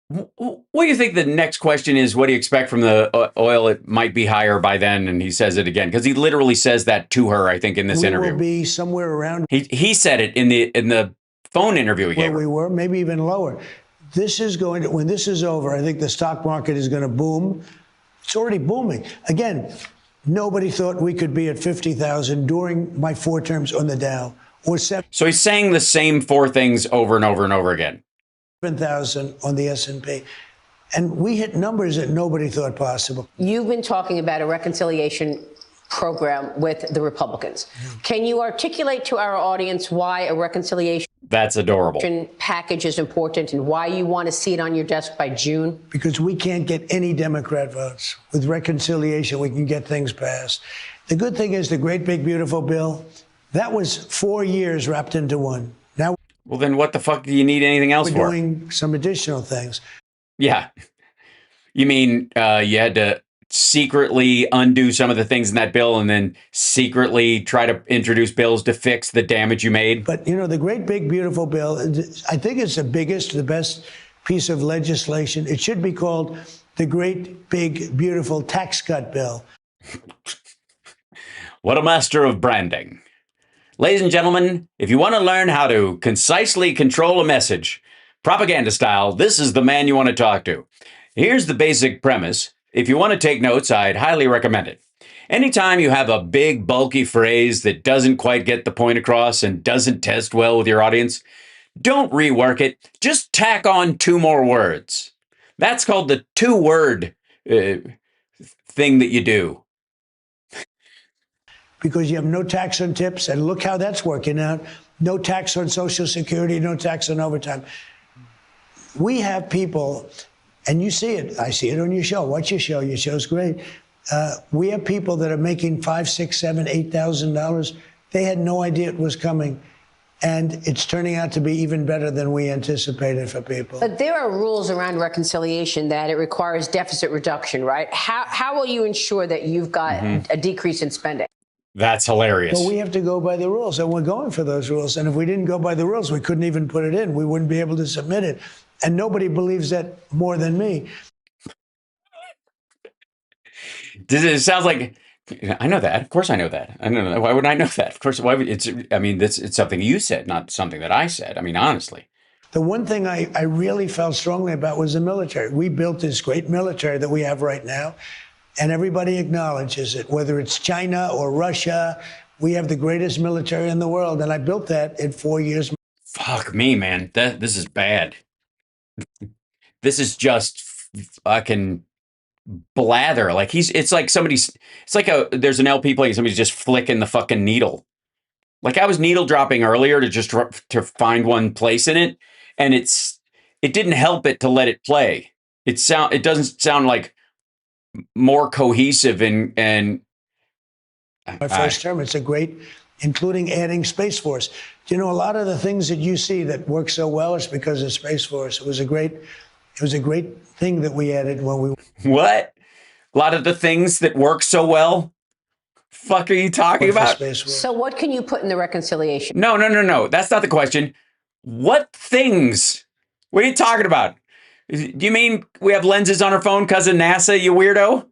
What do you think the next question is? What do you expect from the oil? It might be higher by then. And he says it again because he literally says that to her, I think, in this interview. We will be somewhere around He said it in the phone interview he gave where her. we were, maybe even lower. This is going to, when this is over, I think the stock market is going to boom. It's already booming. Again, nobody thought we could be at 50,000 during my 4 terms on the Dow or So he's saying the same 4 things over and over and over again. 7,000 on the S&P. And we hit numbers that nobody thought possible. You've been talking about a reconciliation program with the Republicans. Can you articulate to our audience why a reconciliation That's adorable. package is important and why you want to see it on your desk by June? Because we can't get any Democrat votes. With reconciliation, we can get things passed. The good thing is the great, big, beautiful bill, that was 4 years wrapped into one. Now Well, then what the fuck do you need anything else we're for? doing some additional things. Yeah. You mean you had to secretly undo some of the things in that bill and then secretly try to introduce bills to fix the damage you made? But, you know, the great, big, beautiful bill, I think it's the biggest, the best piece of legislation. It should be called the great, big, beautiful tax cut bill. What a master of branding. Ladies and gentlemen, if you want to learn how to concisely control a message, propaganda style, this is the man you want to talk to. Here's the basic premise. If you want to take notes, I'd highly recommend it. Anytime you have a big, bulky phrase that doesn't quite get the point across and doesn't test well with your audience, don't rework it. Just tack on 2 more words. That's called the 2-word thing that you do. Because you have no tax on tips, and look how that's working out. No tax on Social Security, no tax on overtime. We have people, and you see it. I see it on your show. Watch your show. Your show's great. We have people that are making $5,000, $6,000, $7,000, $8,000. They had no idea it was coming. And it's turning out to be even better than we anticipated for people. But there are rules around reconciliation that it requires deficit reduction, right? How will you ensure that you've got a decrease in spending? That's hilarious. But we have to go by the rules, and we're going for those rules. And if we didn't go by the rules, we couldn't even put it in. We wouldn't be able to submit it. And nobody believes that more than me. It sounds like I know that. Of course, I know that. I don't know. Why would I know that? Of course, why would it's? I mean, it's something you said, not something that I said. I mean, honestly. The one thing I really felt strongly about was the military. We built this great military that we have right now, and everybody acknowledges it, whether it's China or Russia. We have the greatest military in the world, and I built that in 4 years. Fuck me, man. This is bad. This is just fucking blather. Like it's like there's an LP playing, somebody's just flicking the fucking needle. Like I was needle dropping earlier to find one place in it, and it didn't help it to let it play. It doesn't sound like more cohesive and My first term, it's a great, including adding Space Force. You know, a lot of the things that you see that work so well is because of Space Force. It was a great thing that we added when we. What? A lot of the things that work so well? Fuck are you talking about? So what can you put in the reconciliation? No. That's not the question. What things? What are you talking about? Do you mean we have lenses on our phone because of NASA, you weirdo?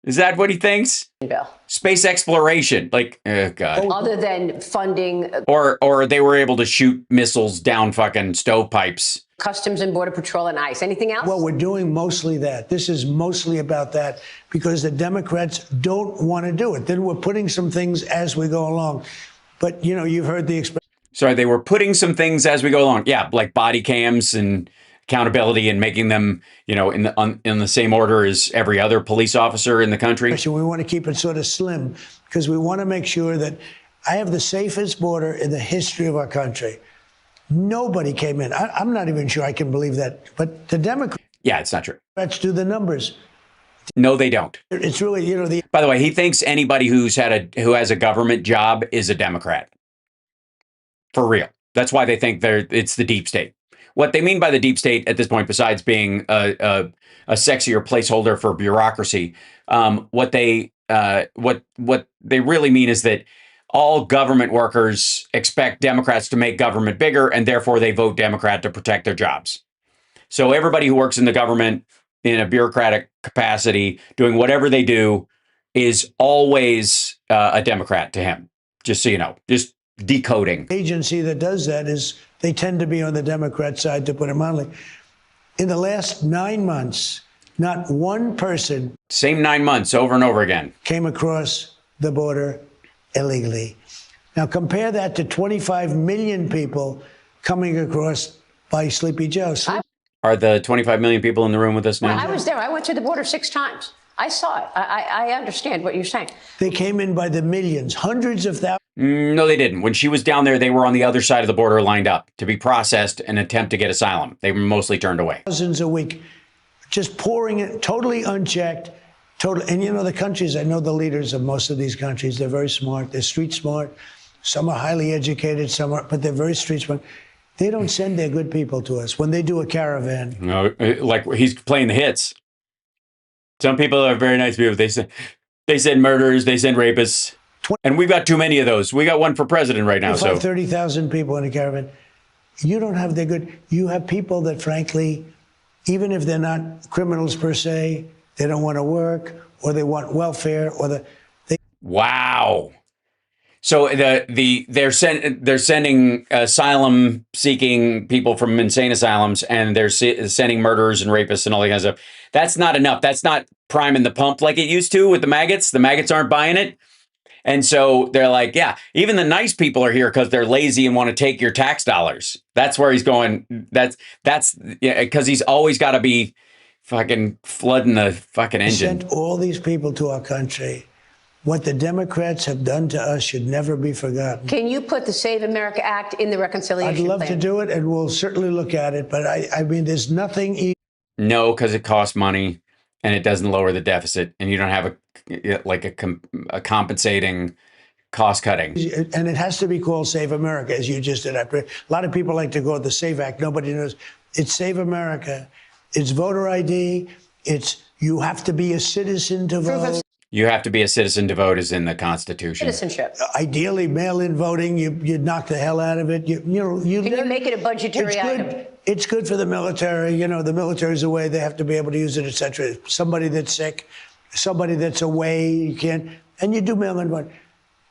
Is that what he thinks? Bill. Space exploration. Like, oh God. Other than funding. Or they were able to shoot missiles down fucking stovepipes. Customs and Border Patrol and ICE. Anything else? Well, we're doing mostly that. This is mostly about that because the Democrats don't want to do it. Then we're putting some things as we go along. But, you know, you've heard the expression. Sorry, they were putting some things as we go along. Yeah, like body cams and accountability and making them, you know, in the same order as every other police officer in the country. We want to keep it sort of slim because we want to make sure that I have the safest border in the history of our country. Nobody came in. I'm not even sure I can believe that. But the Democrats. Yeah, it's not true. Do the numbers. No, they don't. It's really, you know, By the way, he thinks anybody who has a government job is a Democrat. For real. That's why they think it's the deep state. What they mean by the deep state at this point, besides being a sexier placeholder for bureaucracy, what they really mean is that all government workers expect Democrats to make government bigger, and therefore they vote Democrat to protect their jobs. So everybody who works in the government in a bureaucratic capacity, doing whatever they do, is always a Democrat to him. Just so you know, just decoding. Agency that does that is they tend to be on the Democrat side, to put it mildly. In the last 9 months, not one person. Same 9 months over and over again. Came across the border illegally. Now compare that to 25 million people coming across by Sleepy Joe. Are the 25 million people in the room with us now? I was there. I went to the border 6 times. I saw it. I understand what you're saying. They came in by the millions, hundreds of thousands. No, they didn't. When she was down there, they were on the other side of the border lined up to be processed and attempt to get asylum. They were mostly turned away. Thousands a week, just pouring it, totally unchecked. And you know, the countries, I know the leaders of most of these countries, they're very smart. They're street smart. Some are highly educated, but they're very street smart. They don't send their good people to us when they do a caravan. No, like he's playing the hits. Some people are very nice people. They send murderers, they send rapists. And we've got too many of those. We got one for president right now. 30,000 people in a caravan. You don't have their good. You have people that, frankly, even if they're not criminals per se, they don't want to work, or they want welfare, or Wow. So they're sending asylum seeking people from insane asylums, and they're sending murderers and rapists and all that kind of stuff. That's not enough. That's not priming the pump like it used to with the maggots. The maggots aren't buying it. And so they're like, yeah, even the nice people are here because they're lazy and want to take your tax dollars. That's where he's going. That's because he's always got to be fucking flooding the fucking engine. Sent all these people to our country. What the Democrats have done to us should never be forgotten. Can you put the Save America Act in the reconciliation I'd love plan? to do it, and we'll certainly look at it. But I mean, there's nothing. No, because it costs money, and it doesn't lower the deficit, and you don't have a compensating cost cutting. And it has to be called Save America, as you just did. A lot of people like to call it the Save Act. Nobody knows. It's Save America. It's voter ID. It's you have to be a citizen to vote. You have to be a citizen to vote is in the Constitution. Citizenship. Ideally, mail-in voting, you knock the hell out of it. Can you make it a budgetary it's item? good. It's good for the military. You know, the military's away. They have to be able to use it, etc. Somebody that's sick, somebody that's away, you can't. And you do mail-in voting.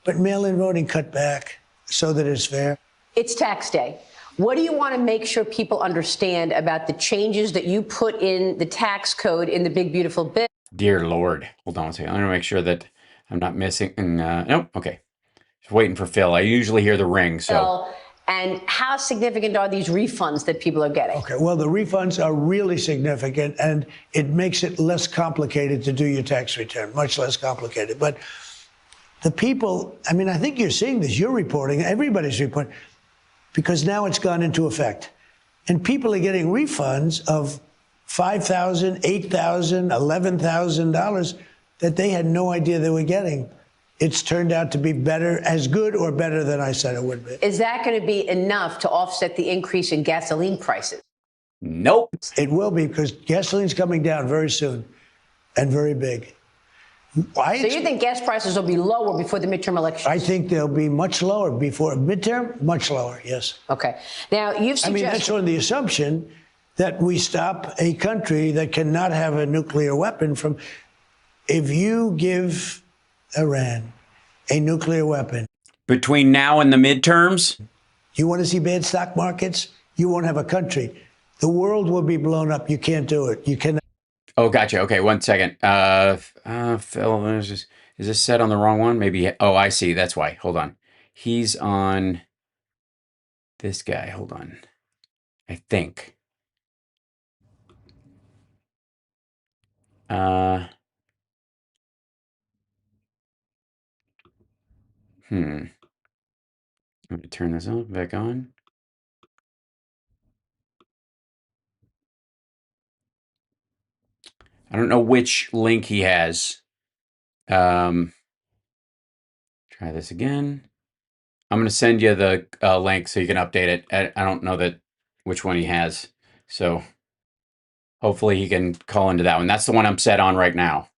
But mail-in voting cut back so that it's fair. It's tax day. What do you want to make sure people understand about the changes that you put in the tax code in the big, beautiful bill? Dear Lord. Hold on a second. I'm going to make sure that I'm not missing. Nope. Okay. Just waiting for Phil. I usually hear the ring. So. And how significant are these refunds that people are getting? Okay, well, the refunds are really significant, and it makes it less complicated to do your tax return, much less complicated. But the people, I mean, I think you're seeing this. You're reporting. Everybody's reporting. Because now it's gone into effect. And people are getting refunds of $5,000, $8,000, $11,000 that they had no idea they were getting. It's turned out to be better, as good or better than I said it would be. Is that going to be enough to offset the increase in gasoline prices? Nope. It will be, because gasoline's coming down very soon and very big. So you think gas prices will be lower before the midterm elections? I think they'll be much lower before midterm, much lower, yes. Okay. Now, you've suggested... I mean, that's on the assumption that we stop a country that cannot have a nuclear weapon from... If you give Iran a nuclear weapon... Between now and the midterms? You want to see bad stock markets? You won't have a country. The world will be blown up. You can't do it. You cannot... Oh, gotcha. Okay, 1 second. Phil, is this set on the wrong one? Maybe. Oh, I see. That's why. Hold on. He's on this guy. Hold on. I think. Let me turn this on. Back on. I don't know which link he has. Try this again. I'm going to send you the link so you can update it. I don't know which one he has. So hopefully he can call into that one. That's the one I'm set on right now.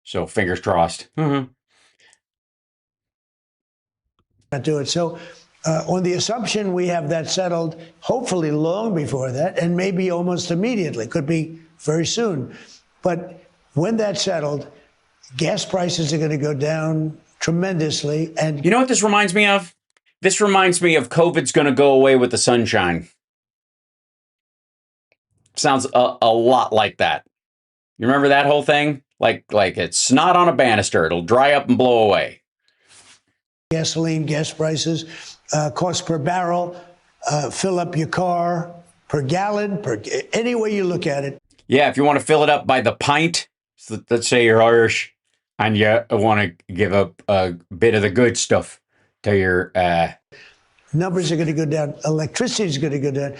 So fingers crossed. Not do it. So on the assumption we have that settled, hopefully long before that, and maybe almost immediately, could be very soon. But when that's settled, gas prices are going to go down tremendously. And you know what this reminds me of? This reminds me of COVID's going to go away with the sunshine. Sounds a lot like that. You remember that whole thing? Like it's snot on a banister. It'll dry up and blow away. Gasoline, gas prices, cost per barrel, fill up your car, per gallon, any way you look at it. Yeah, if you want to fill it up by the pint, so let's say you're Irish and you want to give up a bit of the good stuff to your... Numbers are going to go down. Electricity is going to go down.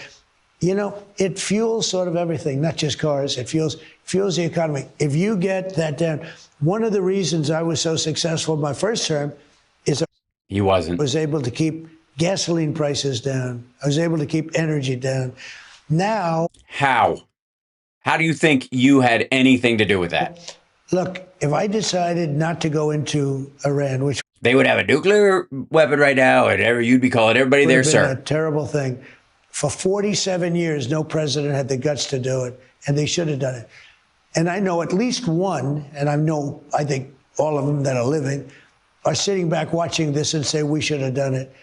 You know, it fuels sort of everything, not just cars. It fuels the economy. If you get that down, one of the reasons I was so successful my first term is he wasn't. I was able to keep gasoline prices down. I was able to keep energy down. Now... How? How do you think you had anything to do with that? Look, if I decided not to go into Iran, which... They would have a nuclear weapon right now, and you'd be calling everybody there, sir. A terrible thing. For 47 years, no president had the guts to do it, and they should have done it. And I know at least one, and I think all of them that are living, are sitting back watching this and say, we should have done it.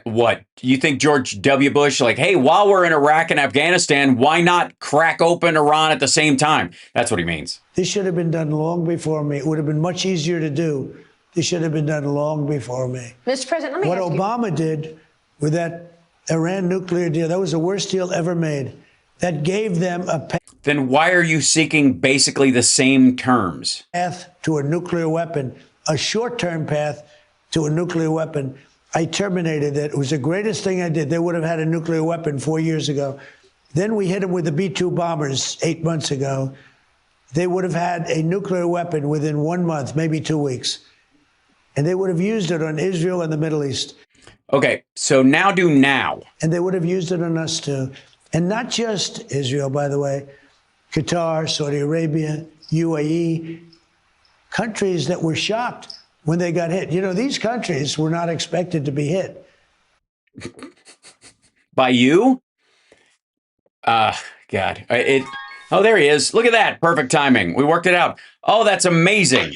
What? You think George W. Bush, like, hey, while we're in Iraq and Afghanistan, why not crack open Iran at the same time? That's what he means. This should have been done long before me. It would have been much easier to do. This should have been done long before me. Mr. President, let me What ask you. Obama did with that Iran nuclear deal, that was the worst deal ever made. That gave them a Then why are you seeking basically the same terms? path to a nuclear weapon, a short-term path to a nuclear weapon. I terminated it. It was the greatest thing I did. They would have had a nuclear weapon 4 years ago. Then we hit them with the B-2 bombers 8 months ago. They would have had a nuclear weapon within 1 month, maybe 2 weeks. And they would have used it on Israel and the Middle East. Okay, so now do now. And they would have used it on us too. And not just Israel, by the way. Qatar, Saudi Arabia, UAE, countries that were shocked when they got hit. You know, these countries were not expected to be hit. By you? God. Oh, there he is. Look at that. Perfect timing. We worked it out. Oh, that's amazing.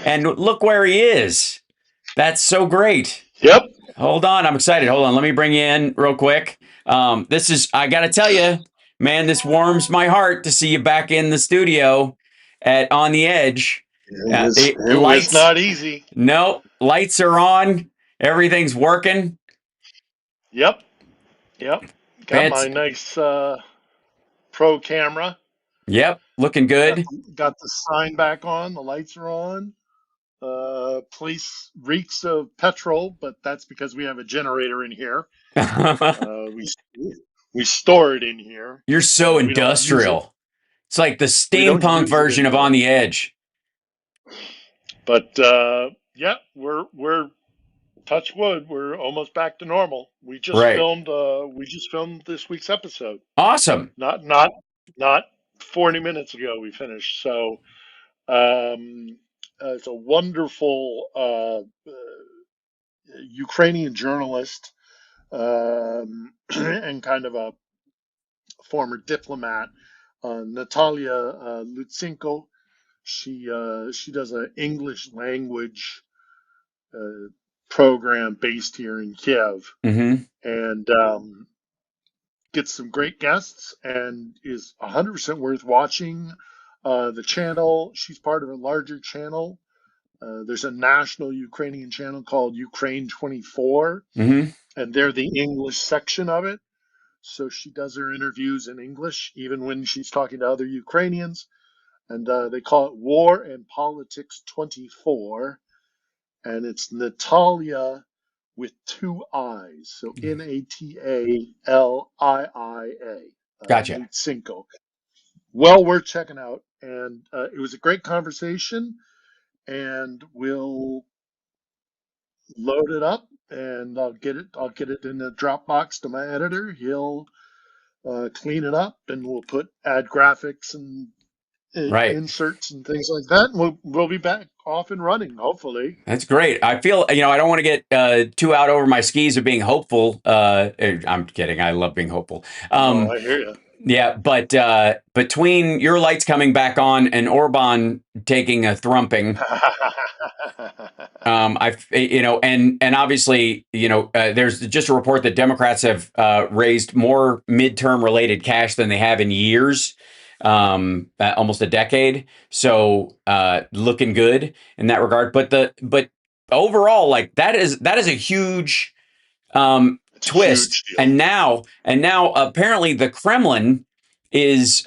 And look where he is. That's so great. Yep. Hold on. I'm excited. Hold on. Let me bring you in real quick. I got to tell you, man, this warms my heart to see you back in the studio at On the Edge. It was Lights. not easy. No, lights are on. Everything's working. Yep. Got my nice pro camera. Yep, looking good. Got the sign back on. The lights are on. Place reeks of petrol, but that's because we have a generator in here. We store it in here. You're so industrial. It's like the steampunk version of On the Edge. But yeah, we're touch wood. We're almost back to normal. We just filmed this week's episode. Awesome. Not 40 minutes ago we finished. So it's a wonderful Ukrainian journalist and kind of a former diplomat, Natalia Lutsenko. She does an English language program based here in Kiev, and gets some great guests and is 100% worth watching. The channel, she's part of a larger channel. There's a national Ukrainian channel called Ukraine 24, and they're the English section of it. So she does her interviews in English, even when she's talking to other Ukrainians. And they call it War and Politics 24. And it's Natalia with 2 I's. So Natalia. Gotcha. Lutsenko. Well worth checking out. And it was a great conversation. And we'll load it up, and I'll get it in the Dropbox to my editor. He'll clean it up, and we'll add graphics and inserts and things like that. And we'll be back off and running, hopefully. That's great. I feel, I don't want to get too out over my skis of being hopeful. I'm kidding. I love being hopeful. I hear you. Yeah, but between your lights coming back on and Orban taking a thrumping, and obviously, there's just a report that Democrats have raised more midterm related cash than they have in years, almost a decade. So looking good in that regard. But overall, like that is a huge twist. And now apparently the Kremlin is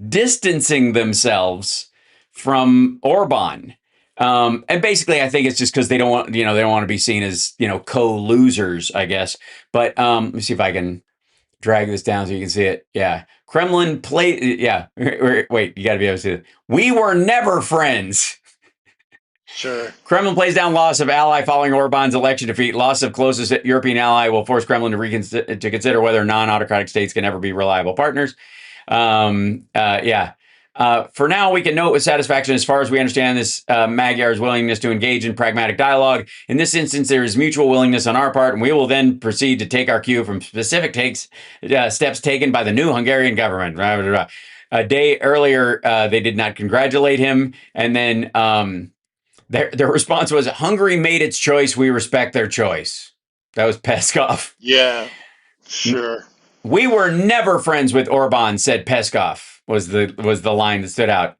distancing themselves from Orban. And basically I think it's just because they don't want to be seen as, co-losers, I guess. But let me see if I can drag this down so you can see it. Yeah. Kremlin wait, you got to be able to see it. We were never friends. Sure. Kremlin plays down loss of ally following Orban's election defeat. Loss of closest European ally will force Kremlin to consider whether non-autocratic states can ever be reliable partners. For now, we can note with satisfaction, as far as we understand this, Magyar's willingness to engage in pragmatic dialogue. In this instance, there is mutual willingness on our part, and we will then proceed to take our cue from specific steps taken by the new Hungarian government. A day earlier, they did not congratulate him, and then their response was, Hungary made its choice. We respect their choice. That was Peskov. Yeah, sure. We were never friends with Orban, said Peskov, was the line that stood out.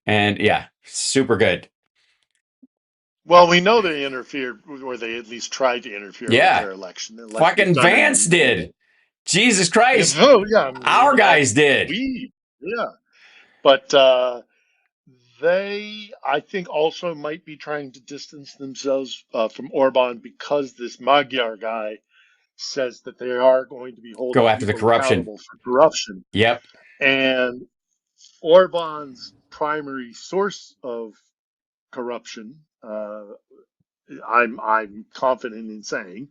And yeah, super good. Well, we know they interfered, or they at least tried to interfere with their election. Fucking Vance did. Jesus Christ. Oh, yeah. Our guys did. But they, I think, also might be trying to distance themselves from Orban because this Magyar guy says that they are going to be holding go after the corruption. Accountable for corruption. Yep. And Orban's primary source of corruption, I'm confident in saying,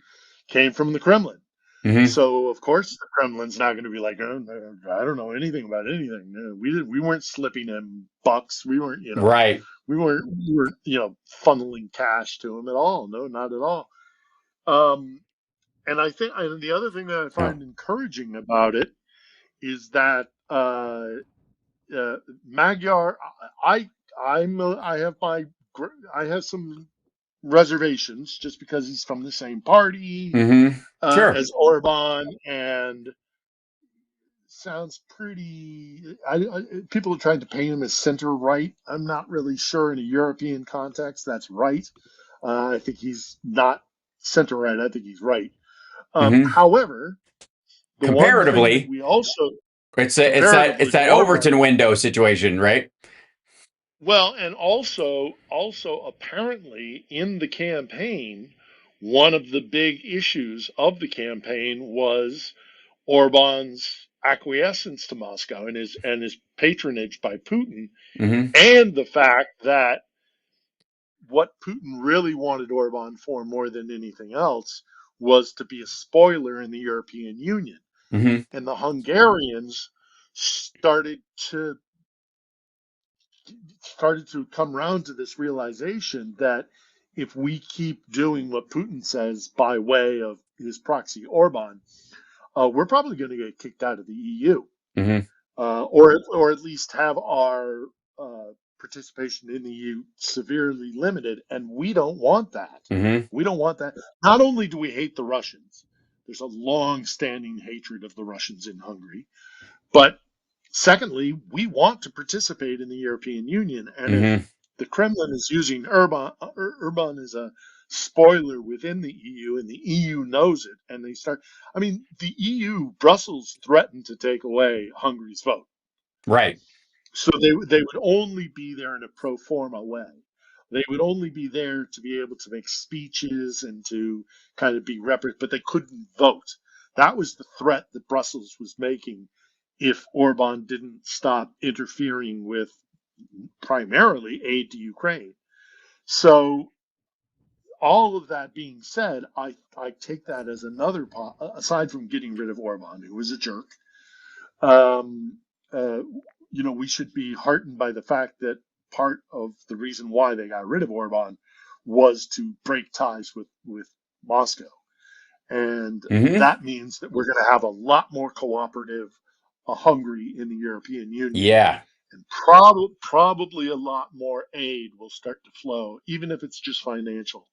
came from the Kremlin. Mm-hmm. So of course the Kremlin's not going to be like, oh, I don't know anything about anything. We weren't slipping him bucks. We weren't, right. we weren't funneling cash to him at all. No, not at all. Um, and I think and the other thing that I No. find encouraging about it is that Magyar, I have I have some reservations just because he's from the same party Mm-hmm. Sure. as Orban and sounds pretty. People are trying to paint him as center right. I'm not really sure in a European context that's right. I think he's not center right. I think he's right. Mm-hmm. However, the one thing that Comparatively, we also it's comparatively to that Orban, Overton window situation, right? well, and also apparently in the campaign, one of the big issues of the campaign was Orban's acquiescence to Moscow and his patronage by Putin, Mm-hmm. and the fact that what Putin really wanted Orban for more than anything else was to be a spoiler in the European Union. Mm-hmm. And the Hungarians started to come around to this realization that if we keep doing what Putin says by way of his proxy Orban, we're probably going to get kicked out of the EU, Mm-hmm. or at least have our participation in the EU severely limited, and we don't want that. Mm-hmm. We don't want that. Not only do we hate the Russians, there's a long-standing hatred of the Russians in Hungary, but secondly, we want to participate in the European Union, and if Mm-hmm. the Kremlin is using Urban as a spoiler within the EU, and the EU knows it, and they start. I mean, the EU, Brussels threatened to take away Hungary's vote, Right. so they would only be there in a pro forma way. They would only be there to be able to make speeches and to kind of be but they couldn't vote. That was the threat that Brussels was making if Orban didn't stop interfering with primarily aid to Ukraine. So all of that being said, I take that as another aside from getting rid of Orban, who was a jerk. Um, uh, we should be heartened by the fact that part of the reason why they got rid of Orban was to break ties with Moscow, and Mm-hmm. that means that we're going to have a lot more cooperative Hungary in the European Union, Yeah. and probably a lot more aid will start to flow, even if it's just financial,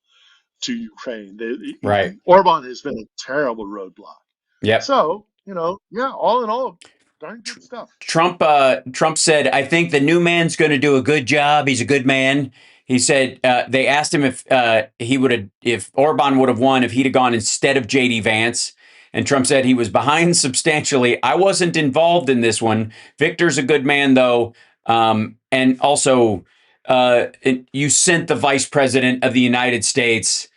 to Ukraine. Right. Orban has been a terrible roadblock. Yep. So, yeah, all in all, darn good stuff. Trump said, "I think the new man's going to do a good job. He's a good man." He said they asked him if he would have, if Orban would have won, if he'd have gone instead of JD Vance. And Trump said he was behind substantially. I wasn't involved in this one. Victor's a good man, though. And also, you sent the vice president of the United States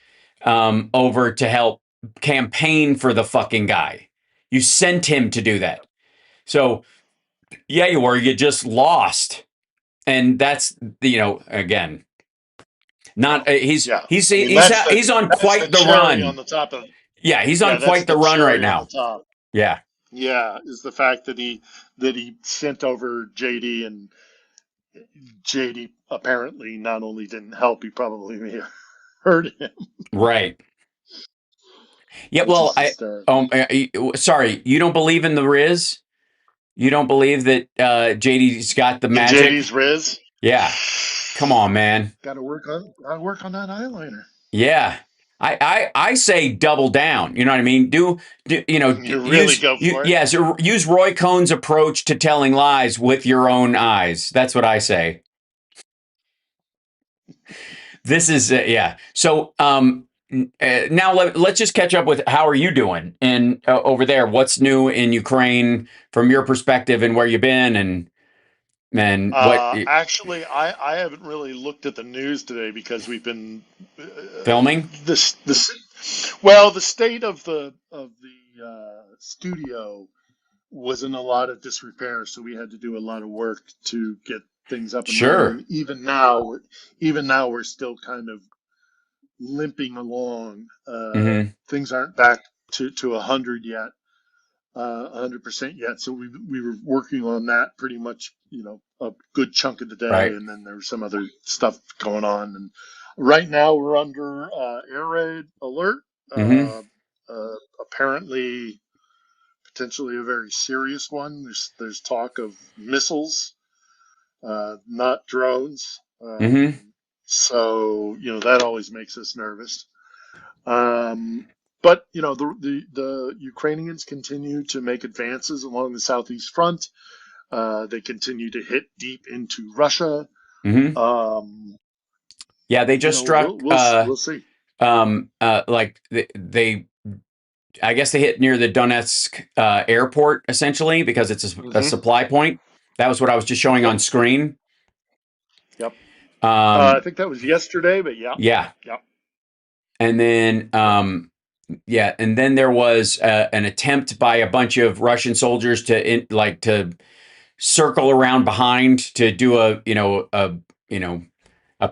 over to help campaign for the fucking guy. You sent him to do that. So yeah, you were. You just lost, and that's again not. Yeah, I mean He's on that's the quite the cherry on run. the top of. Yeah, he's Yeah, on that's quite the the run right cherry on the now. top. Yeah, Yeah, is the fact that he sent over JD, and JD apparently not only didn't help, he probably may have hurt him, right. Yeah. which Well, is hysterical. sorry, you don't believe in the Riz? You don't believe that JD's got the In magic? JD's Riz, Yeah. Come on, man. got to work on that eyeliner. Yeah. I say double down. You know what I mean? You really go for it. Use Roy Cohn's approach to telling lies with your own eyes. That's what I say. This is yeah. So now let's just catch up with how are you doing and over there? What's new in Ukraine from your perspective and where you've been and what Actually, I haven't really looked at the news today because we've been filming? well, the state of the studio was in a lot of disrepair, so we had to do a lot of work to get things up and running. Sure. And even now, we're still kind of limping along. Mm-hmm. Things aren't back to 100 yet. 100% yet. So we were working on that pretty much, a good chunk of the day, Right. and then there was some other stuff going on. And right now we're under air raid alert. Mm-hmm. Apparently, potentially a very serious one. There's talk of missiles, not drones. Mm-hmm. So that always makes us nervous. But the Ukrainians continue to make advances along the southeast front. They continue to hit deep into Russia. Mm-hmm. Um, Yeah, they just struck we'll see. like they I guess they hit near the Donetsk airport essentially because it's a Hmm. supply point. That was what I was just showing Yep. on screen. Yep. I Um, think that was yesterday, but yeah. yeah, Yep. and then yeah, and then there was an attempt by a bunch of Russian soldiers to circle around behind to do a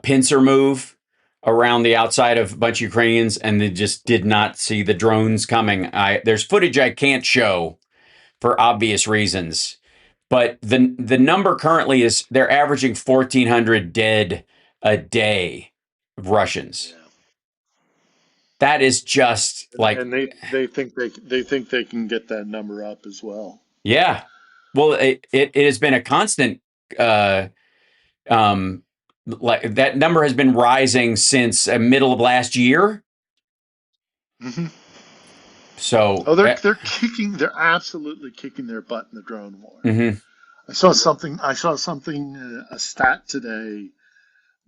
pincer move around the outside of a bunch of Ukrainians, and they just did not see the drones coming. There's footage I can't show for obvious reasons, but the number currently is they're averaging 1,400 dead a day of Russians. Yeah. That is just like, And they think they can get that number up as well. yeah. Well, it has been a constant. Uh, like that number has been rising since middle of last year. Hmm. So, Oh, they're kicking. They're absolutely kicking their butt in the drone war. mhm. I saw something, a stat today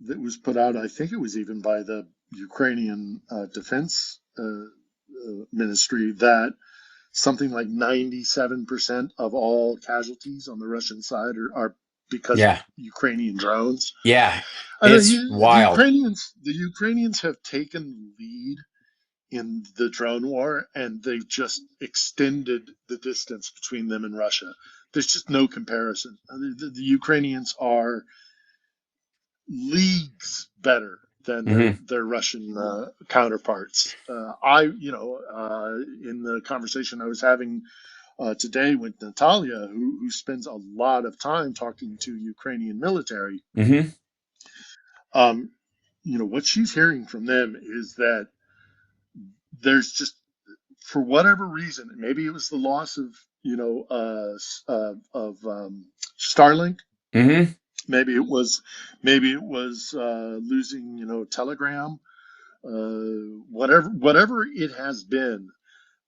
that was put out. I think it was even by the Ukrainian Defense Ministry, that something like 97% of all casualties on the Russian side are because of Yeah, Ukrainian drones. yeah, I know it's wild. The Ukrainians have taken lead in the drone war, and they've just extended the distance between them and Russia. There's just no comparison. The Ukrainians are leagues better than their Hmm. their Russian counterparts. In the conversation I was having today with Natalia, who spends a lot of time talking to Ukrainian military, Hmm. um, what she's hearing from them is that there's just, for whatever reason, maybe it was the loss of Starlink. Hmm. Maybe it was losing Telegram. Whatever it has been,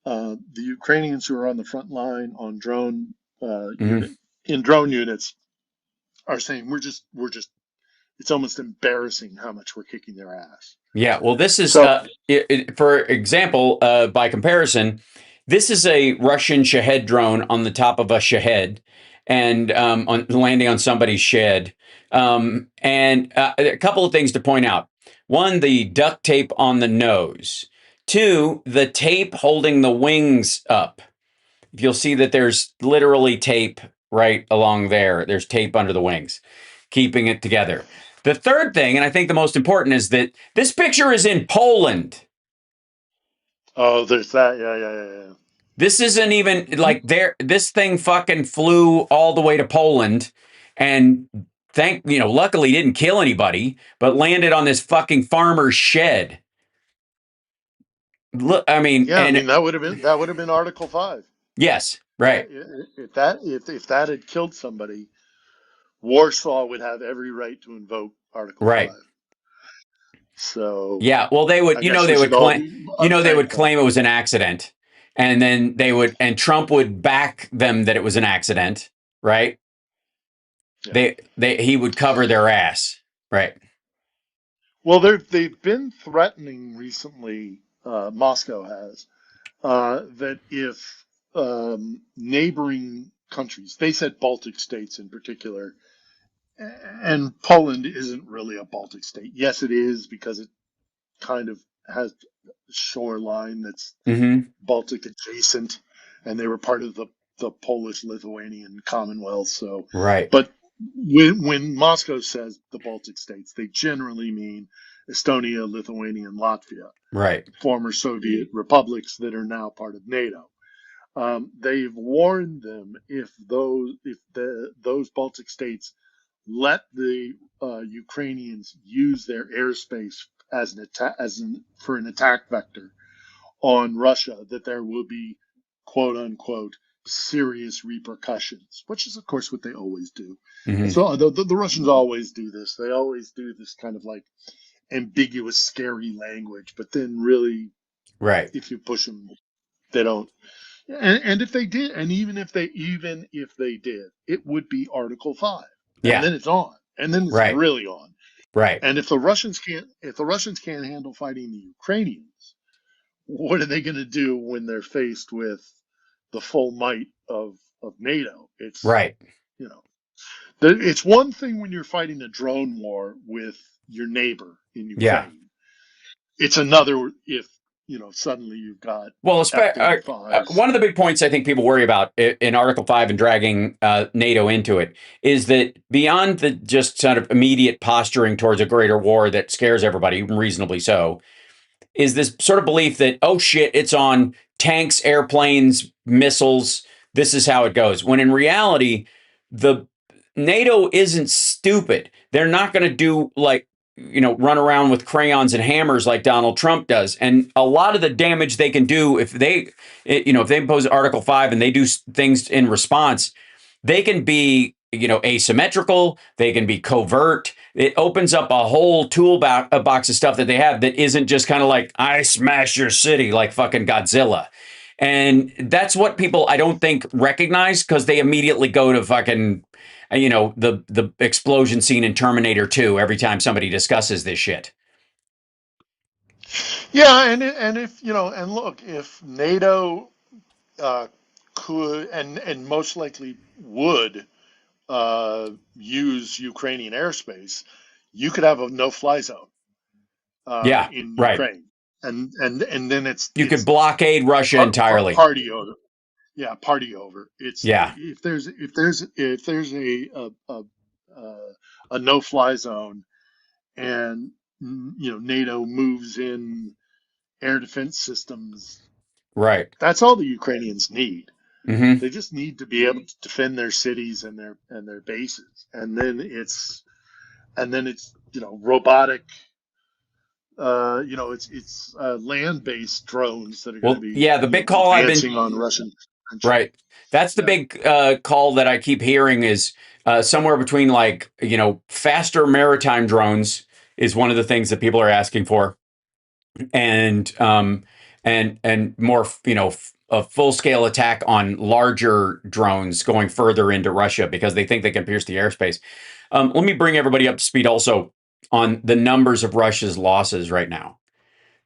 the Ukrainians who are on the front line on Hmm. drone units are saying we're just it's almost embarrassing how much we're kicking their ass. Yeah, well, this is, So for example, by comparison, this is a Russian Shahed drone on the top of a Shahed and landing on somebody's shed. And a couple of things to point out. One, the duct tape on the nose. Two, the tape holding the wings up. You'll see that there's literally tape right along there. There's tape under the wings, keeping it together. The third thing, and I think the most important, is that this picture is in Poland. there's that. Yeah. This isn't even like there. This thing fucking flew all the way to Poland, and luckily didn't kill anybody, but landed on this fucking farmer's shed. Look, I mean, Yeah, I and mean that would have been Article 5. yes, That right, if that had killed somebody, Warsaw would have every right to invoke Article right. 5. So Yeah, well, they would, I guess we should all be they would unthankful. claim it was an accident, and then and Trump would back them that it was an accident, right? Yeah. He would cover their ass, right? Well, they've been threatening recently. Moscow has, that if neighboring countries, they said Baltic states in particular, and Poland isn't really a Baltic state. Yes, it is, because it kind of has a shoreline that's Mm-hmm. Baltic adjacent, and they were part of the Polish-Lithuanian Commonwealth. So, Right, but when Moscow says the Baltic states, they generally mean Estonia, Lithuania, and Latvia, right. former Soviet republics that are now part of NATO. They've warned them if those Baltic states let the Ukrainians use their airspace as an attack for an attack vector on Russia, that there will be quote unquote serious repercussions, which is of course what they always do. Hmm. So the Russians always do this. They always do this kind of like ambiguous, scary language, but then really, Right. if you push them, they don't. And if they did, and even if they did, it would be Article 5, and Yeah. then it's on, and then it's Right. really on. Right. And if the Russians can't handle fighting the Ukrainians, what are they going to do when they're faced with the full might of NATO? It's, Right. you know, it's one thing when you're fighting a drone war with your neighbor in Yeah. Ukraine. It's another if, suddenly you've got Well, F-35s. one of the big points I think people worry about in Article 5 and dragging NATO into it is that beyond the just sort of immediate posturing towards a greater war that scares everybody, reasonably so, is this sort of belief that, oh shit, it's on tanks, airplanes, missiles. This is how it goes. When in reality, the NATO isn't stupid. They're not going to do like, run around with crayons and hammers like Donald Trump does. And a lot of the damage they can do if they impose Article 5 and they do things in response, they can be, asymmetrical. They can be covert. It opens up a whole box of stuff that they have that isn't just kind of like, I smash your city like fucking Godzilla. And that's what people, I don't think, recognize because they immediately go to fucking, the explosion scene in Terminator 2 every time somebody discusses this shit. Yeah, and if and look, if NATO could and most likely would use Ukrainian airspace, you could have a no-fly zone Yeah, in right. Ukraine, and then You could blockade Russia entirely. party over. Yeah, party over. It's Yeah, if there's a no-fly zone, and NATO moves in air defense systems. right. That's all the Ukrainians need. Hmm. They just need to be able to defend their cities and their bases, and then it's robotic. It's land-based drones that are going to Well, be yeah, the big call I've been advancing on Russian country. right. That's the Yeah. big call that I keep hearing is somewhere between like, faster maritime drones is one of the things that people are asking for, and more, a full scale attack on larger drones going further into Russia because they think they can pierce the airspace. Let me bring everybody up to speed also on the numbers of Russia's losses right now,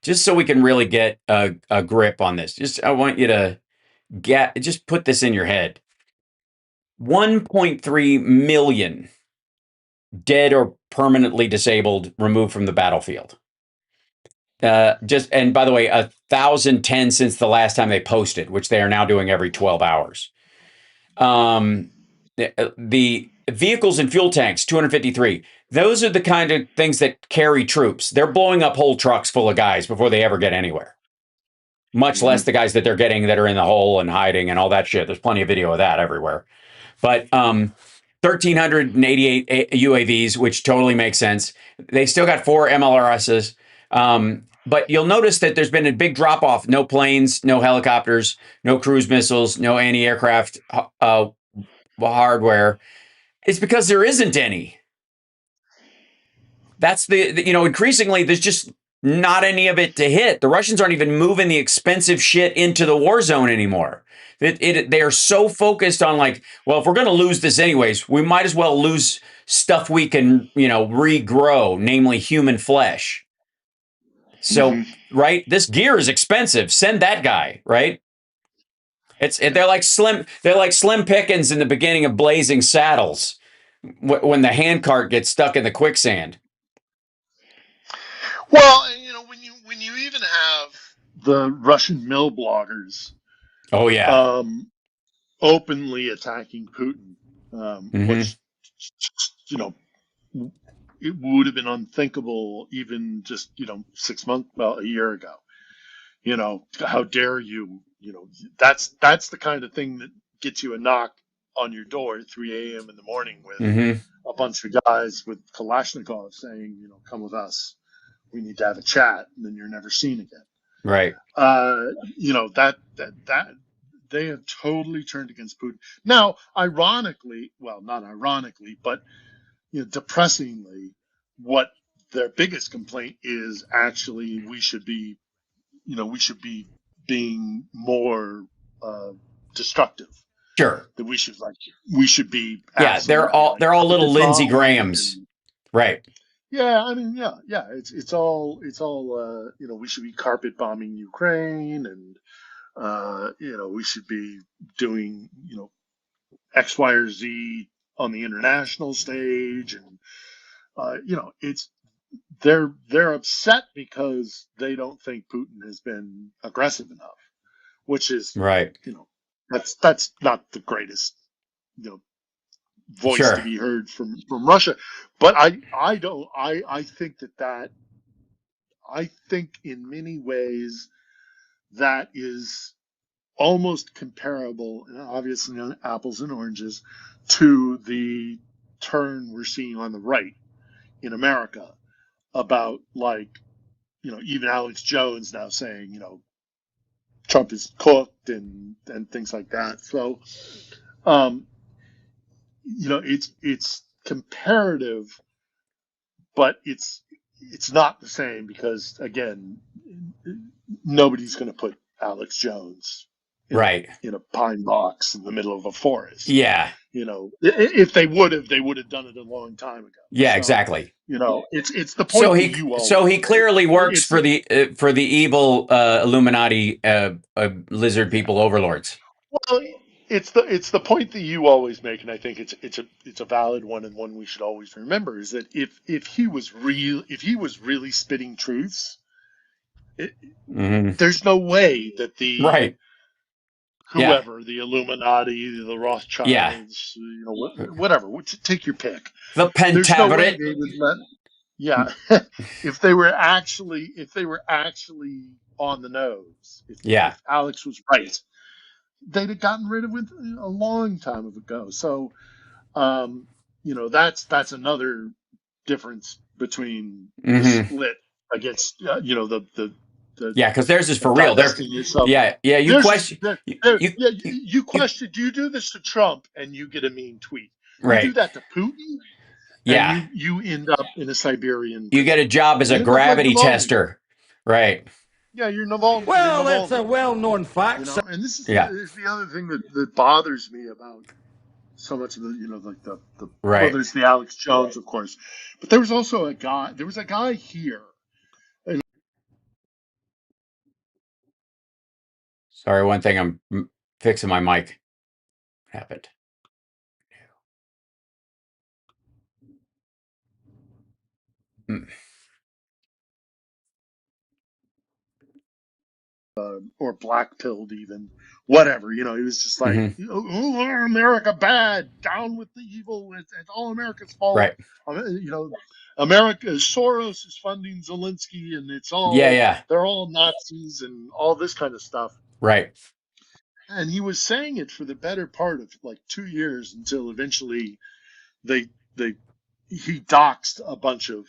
just so we can really get a grip on this. I want you to just put this in your head. 1.3 million dead or permanently disabled, removed from the battlefield. And by the way, 1,010 since the last time they posted, which they are now doing every 12 hours. The vehicles and fuel tanks, 253. Those are the kind of things that carry troops. They're blowing up whole trucks full of guys before they ever get anywhere. Much less the guys that they're getting that are in the hole and hiding and all that shit. There's plenty of video of that everywhere. But 1,388 UAVs, which totally makes sense. They still got 4 MLRSs. But you'll notice that there's been a big drop off. No planes, no helicopters, no cruise missiles, no anti-aircraft hardware. It's because there isn't any. That's increasingly there's just not any of it to hit. The Russians aren't even moving the expensive shit into the war zone anymore. They are so focused on like, well, if we're going to lose this anyways, we might as well lose stuff we can, regrow, namely human flesh. So, right, this gear is expensive. Send that guy, right? They're like Slim Pickens in the beginning of Blazing Saddles when the handcart gets stuck in the quicksand. Well, and, when you even have the Russian mill bloggers Oh yeah. openly attacking Putin, Mm-hmm. which you know it would have been unthinkable even just 6 months, well, a year ago. You know, how dare you? You know, that's the kind of thing that gets you a knock on your door at 3 a.m. in the morning with Mm-hmm. a bunch of guys with Kalashnikovs saying, you know, come with us. We need to have a chat, and then you're never seen again. Right. You know, that they have totally turned against Putin. Now, ironically, well, not ironically, but you know, depressingly, what their biggest complaint is actually we should be, you know, we should be being more destructive. Sure. That we should be Yeah, absolutely like they're all put little this Lindsey on Grahams. and Right. yeah, I mean, yeah. It's all you know, we should be carpet bombing Ukraine, and you know, we should be doing, you know, X, Y, or Z on the international stage, and you know, they're upset because they don't think Putin has been aggressive enough, which is, Right. you know, that's not the greatest, you know, voice to Sure. be heard from Russia, but I think that I think in many ways that is almost comparable, and obviously not apples and oranges, to the turn we're seeing on the right in America about, like, you know, even Alex Jones now saying, you know, Trump is cooked and things like that. So, um, you know, it's comparative, but it's not the same because again, nobody's going to put Alex Jones Right. in a pine box in the middle of a forest. Yeah. You know, if they would have done it a long time ago. Yeah, So, exactly. you know, it's the So point that he you so always he make. clearly works It's for the evil Illuminati lizard yeah. people overlords. Well, it's the point that you always make, and I think it's a valid one, and one we should always remember is that if he was really spitting truths, it, Hmm. there's no way that the Right. Yeah. whoever, the Illuminati, the Yeah. Rothschilds, you know, whatever, take your pick. The There's no way Pentaveret. they would let. Yeah, if they were actually on the nose, Yeah. if Alex was right, they'd have gotten rid of it a long time ago. So, you know, that's another difference between the Hmm. split against, you know, the Yeah, because theirs is for real. They're divesting yourself. yeah, yeah. You There's question you, yeah, you, you you question, do you do this to Trump and you get a mean tweet? You do right. that to Putin and Yeah. you end up in a Siberian You get prison. a job as a You end up like gravity Navalny. tester. Right. Yeah, you're Well, that's a Navalny. well known You fact. know, and this Yeah. is the other thing that bothers me about so much of the, you know, like the well, Right. there's the Alex Jones, of course, but there was also there was a guy here. And Sorry, one thing. I'm fixing my mic. What happened? Mm. or black pilled, even whatever, you know, he was just like, Hmm. oh, America bad, down with the evil, it's all America's fault. Right. You know, America, Soros is funding Zelensky, and Yeah. Yeah. they're all Nazis and all this kind of stuff. Right. And he was saying it for the better part of like 2 years until eventually they they he doxed a bunch of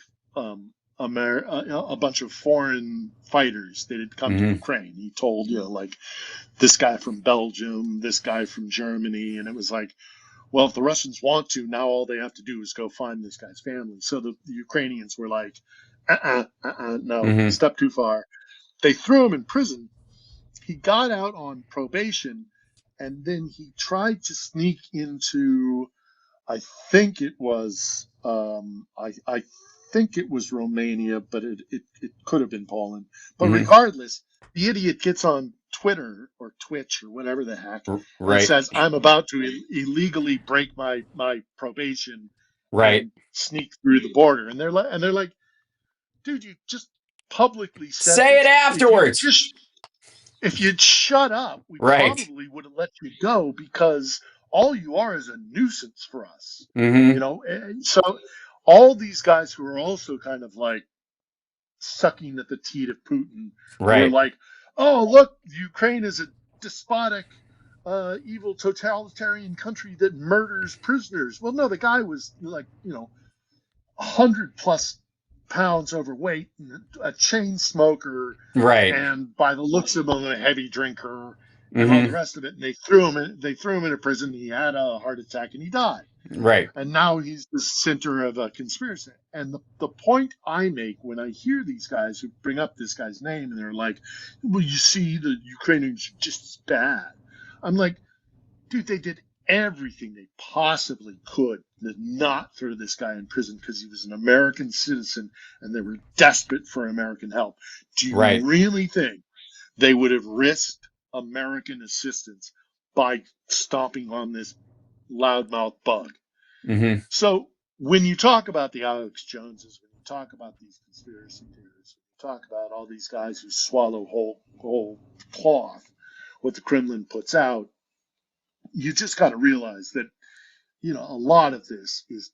a bunch of foreign fighters that had come to Hmm. Ukraine. He told, you know, like, this guy from Belgium, this guy from Germany, and it was like, well, if the Russians want to, now all they have to do is go find this guy's family. So the Ukrainians were like, no, Hmm. step too far. They threw him in prison. He got out on probation, and then he tried to sneak into, I think it was I think it was Romania, but it could have been Poland. But Hmm. regardless, the idiot gets on Twitter or Twitch or whatever the heck and Right. says, "I'm about to illegally break my probation Right. and sneak through the border." And they're like, "Dude, you just publicly said Say it this. afterwards. If you'd shut up, we Right. probably would have let you go because all you are is a nuisance for us." You Hmm. know, and so all these guys who are also kind of like sucking at the teat of Putin were Right. like, oh, look, Ukraine is a despotic, evil, totalitarian country that murders prisoners. Well, no, the guy was like, 100+ pounds overweight, and a chain smoker, Right. and by the looks of him, a heavy drinker, and all the Mm-hmm. rest of it. And they threw him in. They threw him into prison. He had a heart attack and he died. Right. And now he's the center of a conspiracy. And the point I make when I hear these guys who bring up this guy's name and they're like, well, you see, the Ukrainians are just as bad. I'm like, dude, they did everything they possibly could to not throw this guy in prison because he was an American citizen and they were desperate for American help. Do you Right. really think they would have risked American assistance by stomping on this loudmouth bug? Mm-hmm. So when you talk about the Alex Joneses, when you talk about these conspiracy theorists, when you talk about all these guys who swallow whole cloth, what the Kremlin puts out, you just got to realize that a lot of this is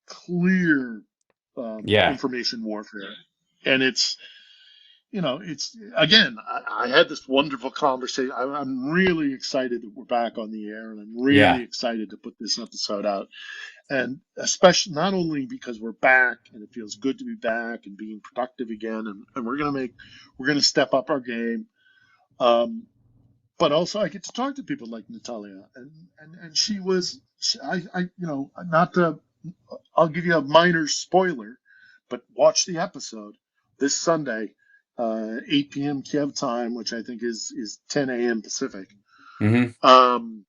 clear Yeah. information warfare, and it's again. I had this wonderful conversation. I'm really excited that we're back on the air, and I'm Yeah. really excited to put this episode out. And especially not only because we're back and it feels good to be back and being productive again, and we're gonna step up our game. But also I get to talk to people like Natalia, and she was, not to, I'll give you a minor spoiler, but watch the episode this Sunday, 8 p.m. Kiev time, which I think is 10 a.m. Pacific. Mm-hmm.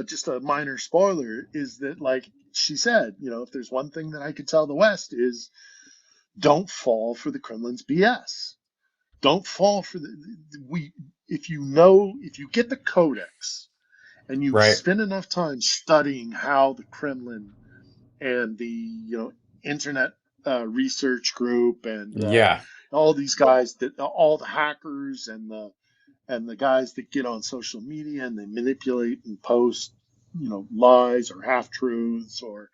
Just a minor spoiler is that, like she said, if there's one thing that I could tell the West is don't fall for the Kremlin's BS. Don't fall for if you get the codex and you Right. spend enough time studying how the Kremlin and the internet research group and Yeah. all these guys, that all the hackers and the guys that get on social media and they manipulate and post lies or half truths or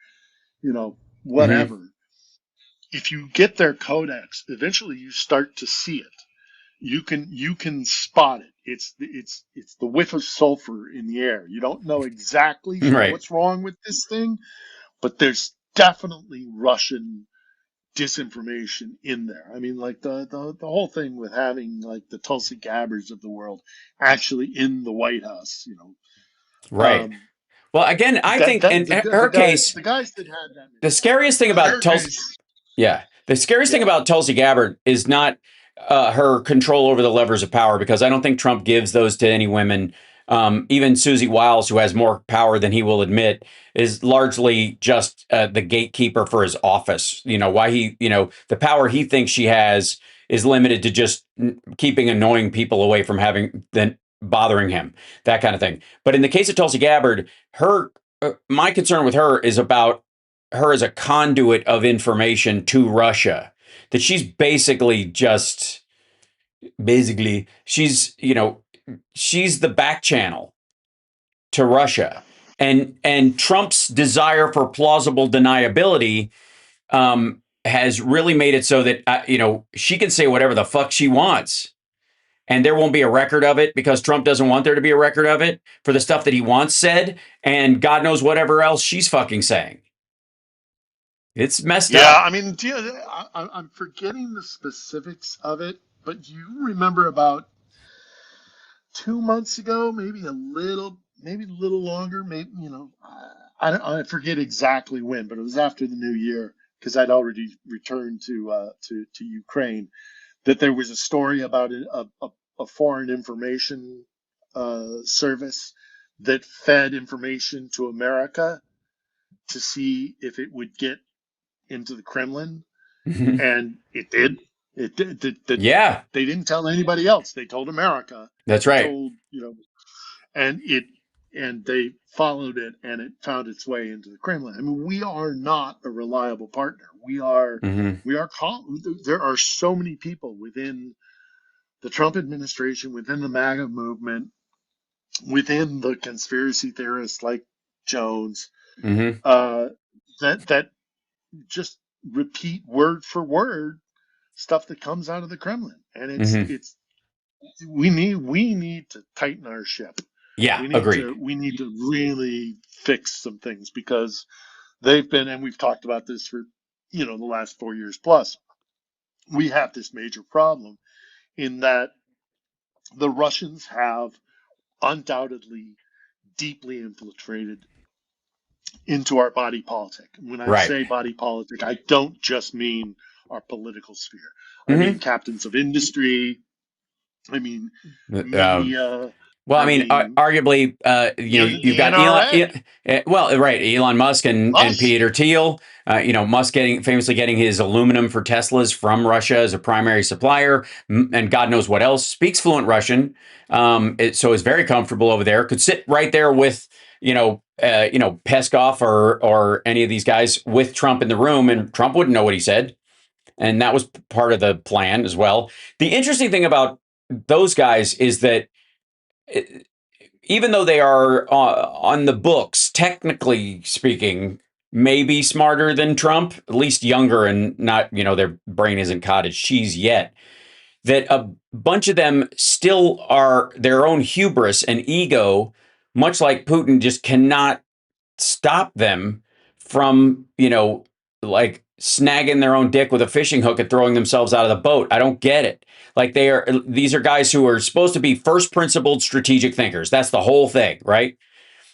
Mm-hmm. whatever. If you get their codex, eventually you start to see it. You can spot it. It's the whiff of sulfur in the air. You don't know exactly Right. what's wrong with this thing, but there's definitely Russian disinformation in there. I mean, like the whole thing with having like the Tulsi Gabbards of the world actually in the White House. Right. Um, Well, again, I that think that in the her guy case, the guys that had that the scariest thing in about her Tulsi, case, yeah, the scariest thing yeah, about Tulsi Gabbard is not her control over the levers of power, because I don't think Trump gives those to any women. Even Susie Wiles, who has more power than he will admit, is largely just the gatekeeper for his office. Why the power he thinks she has is limited to just keeping annoying people away from having then bothering him, that kind of thing. But in the case of Tulsi Gabbard, my concern with her is about her as a conduit of information to Russia. That she's she's the back channel to Russia, and Trump's desire for plausible deniability has really made it so that she can say whatever the fuck she wants, and there won't be a record of it because Trump doesn't want there to be a record of it for the stuff that he once said, and God knows whatever else she's fucking saying. It's messed yeah. up. I mean, I'm forgetting the specifics of it, but you remember about 2 months ago, maybe a little longer, maybe I forget exactly when, but it was after the new year because I'd already returned to Ukraine. That there was a story about a foreign information service that fed information to America to see if it would get into the Kremlin, and it did. It did. Yeah, They didn't tell anybody else. They told America, and that's they right. told and they followed it, and it found its way into the Kremlin. I mean, we are not a reliable partner. Mm-hmm. There are so many people within the Trump administration, within the MAGA movement, within the conspiracy theorists like Jones, Mm-hmm. that just repeat word for word stuff that comes out of the Kremlin, and Mm-hmm. we need to tighten our ship. Yeah, agreed. We need to really fix some things, because they've been, and we've talked about this for the last 4 years plus. We have this major problem in that the Russians have undoubtedly deeply infiltrated into our body politic. When I Right. say body politic, I don't just mean our political sphere. I mean Mm-hmm. captains of industry. I mean Uh, media. Well, I I mean, mean arguably, the you've got NRA. Well, right, Elon Musk and Musk. Peter Thiel. Musk famously getting his aluminum for Teslas from Russia as a primary supplier, and God knows what else. Speaks fluent Russian, so is very comfortable over there. Could sit right there with Peskov or any of these guys with Trump in the room, and Trump wouldn't know what he said. And that was part of the plan as well. The interesting thing about those guys is that even though they are on the books, technically speaking, maybe smarter than Trump, at least younger and not, their brain isn't cottage cheese yet, that a bunch of them still are their own hubris and ego, much like Putin, just cannot stop them from, like snagging their own dick with a fishing hook and throwing themselves out of the boat. I don't get it. Like these are guys who are supposed to be first principled strategic thinkers. That's the whole thing, right?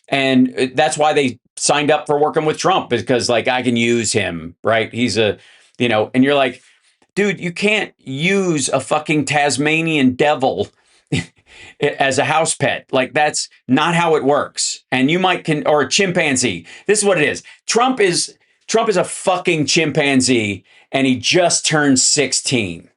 And that's why they signed up for working with Trump, because like I can use him, right? He's and you're like, dude, you can't use a fucking Tasmanian devil as a house pet. Like that's not how it works. And you or a chimpanzee. This is what it is. Trump is a fucking chimpanzee, and he just turned 16.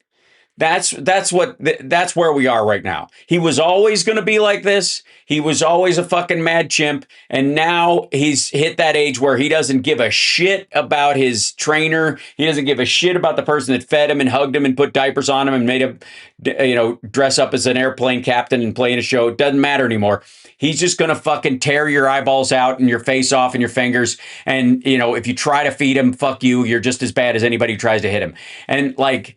That's where we are right now. He was always going to be like this. He was always a fucking mad chimp, and now he's hit that age where he doesn't give a shit about his trainer. He doesn't give a shit about the person that fed him and hugged him and put diapers on him and made him, dress up as an airplane captain and play in a show. It doesn't matter anymore. He's just going to fucking tear your eyeballs out and your face off and your fingers. And, if you try to feed him, fuck you. You're just as bad as anybody who tries to hit him. And like,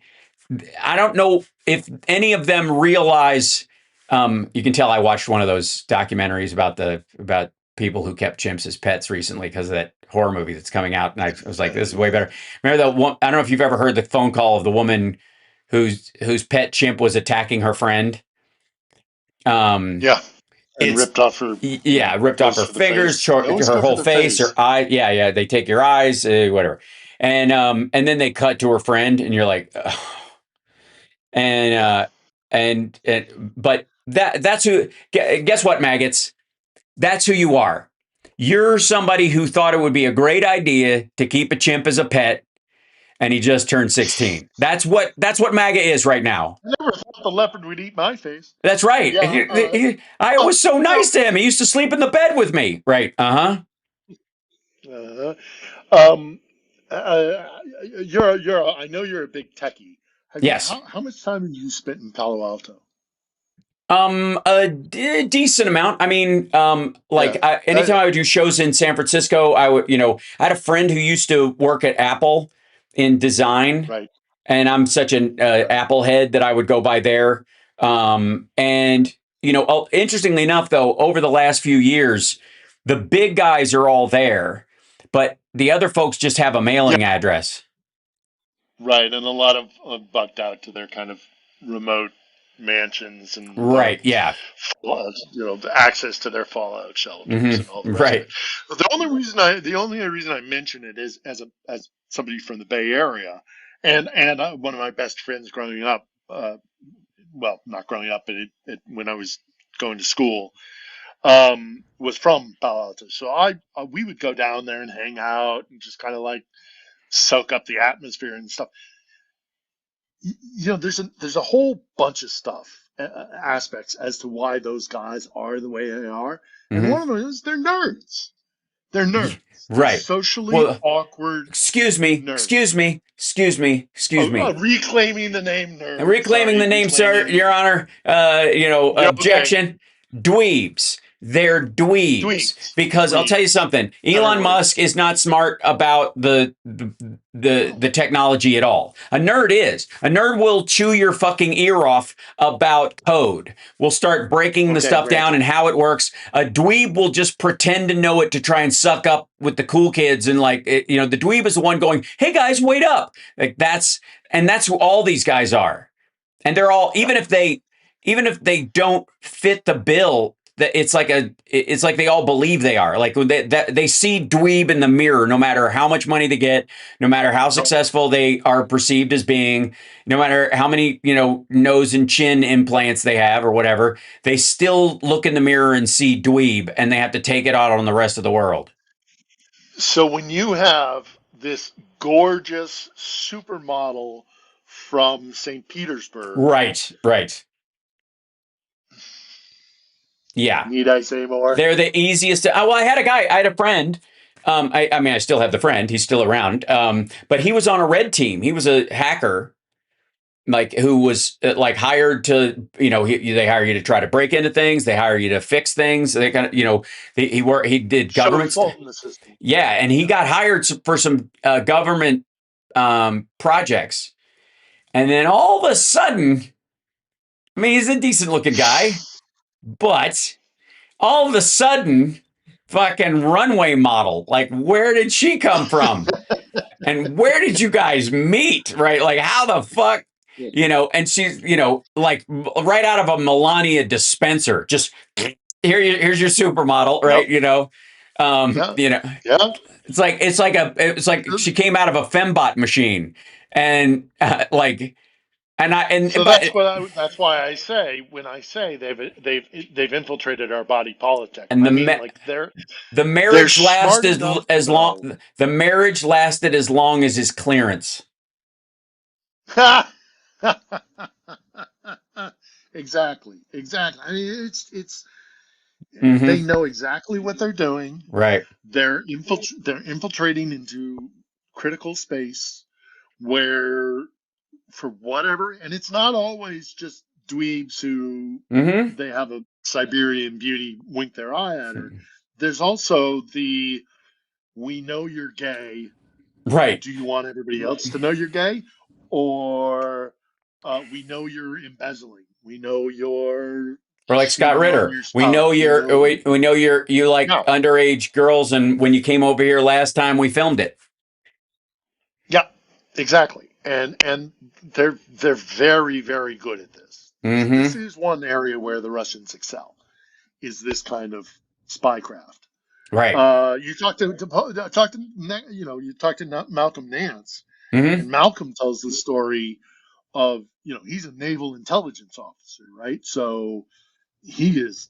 I don't know if any of them realize. You can tell I watched one of those documentaries about people who kept chimps as pets recently because of that horror movie that's coming out, and I was like, "This is way better." Remember that one? I don't know if you've ever heard the phone call of the woman whose pet chimp was attacking her friend. Yeah, and ripped off her. Ripped off her fingers, her whole face, her eye. Yeah. They take your eyes, whatever, and then they cut to her friend, and you're like. Ugh. But that's who. Guess what, maggots? That's who you are. You're somebody who thought it would be a great idea to keep a chimp as a pet, and he just turned 16. That's what MAGA is right now. I never thought the leopard would eat my face. That's right. Yeah, I was so nice to him. He used to sleep in the bed with me. Right. Um, I know you're a big techie. Yes. How much time have you spent in Palo Alto? A decent amount. I mean, anytime I would do shows in San Francisco, I would, I had a friend who used to work at Apple in design, Right. and I'm such an Apple head that I would go by there. Interestingly enough, though, over the last few years, the big guys are all there, but the other folks just have a mailing address. Right, and a lot of bucked out to their kind of remote mansions and the access to their fallout shelters and all the rest of it. But the only reason I mention it is as somebody from the Bay Area, and one of my best friends growing up, not growing up, but when I was going to school, was from Palo Alto. So we would go down there and hang out and just kind of like soak up the atmosphere and stuff. There's a whole bunch of stuff, aspects as to why those guys are the way they are, and one of them is they're nerds. They're nerds. Right. They're socially awkward. Excuse me. Reclaiming the name nerd. The name, sir. Your Honor. Objection. Okay. Dweebs. They're dweebs. Dweebs. Because I'll tell you something, Better Elon word. Musk is not smart about the technology at all. A nerd is. A nerd will chew your fucking ear off about code. Will start breaking the Okay, stuff down granted. and how it works. A dweeb will just pretend to know it to try and suck up with the cool kids, and like you know, the dweeb is the one going, "Hey guys, wait up!" Like that's who all these guys are, and they're all even if they don't fit the bill. That it's like they all believe they are like they see dweeb in the mirror, no matter how much money they get, no matter how successful they are perceived as being, no matter how many nose and chin implants they have or whatever, they still look in the mirror and see dweeb, and they have to take it out on the rest of the world. So when you have this gorgeous supermodel from St. Petersburg, Right. Yeah. need I say more? They're the easiest to. Well, I had a friend. I mean, I still have the friend. He's still around. But he was on a red team. He was a hacker, like who was like hired to, they hire you to try to break into things. They hire you to fix things. They kind of, he did Show government. fault in the system. Yeah, and he got hired for some government projects, and then all of a sudden, I mean, he's a decent looking guy, but all of a sudden, fucking runway model. Like, where did she come from? And where did you guys meet? Right? Like, how the fuck? And she's, like right out of a Melania dispenser. Just here's your supermodel, right? Yep. Yeah. It's like she came out of a fembot machine, and So that's why I say when I say they've infiltrated our body politic. and I mean, like the they're marriage smart lasted enough to as long. know. The marriage lasted as long as his clearance. Exactly. I mean, it's Mm-hmm. they know exactly what they're doing. Right. They're infiltrating into critical space where, for whatever, and it's not always just dweebs who Mm-hmm. they have a Siberian beauty wink their eye at her. There's also we know you're gay. Right. Do you want everybody else to know you're gay? Or we know you're embezzling. We know you're Or like Scott cheating on Ritter. your We spouse. know we know you like Yeah. underage girls, and when you came over here last time, we filmed it. Yeah, exactly. And they're very, very good at this. Mm-hmm. This is one area where the Russians excel, is this kind of spycraft. Right. You talk to Malcolm Nance, Mm-hmm. and Malcolm tells the story of, he's a naval intelligence officer, right? So he is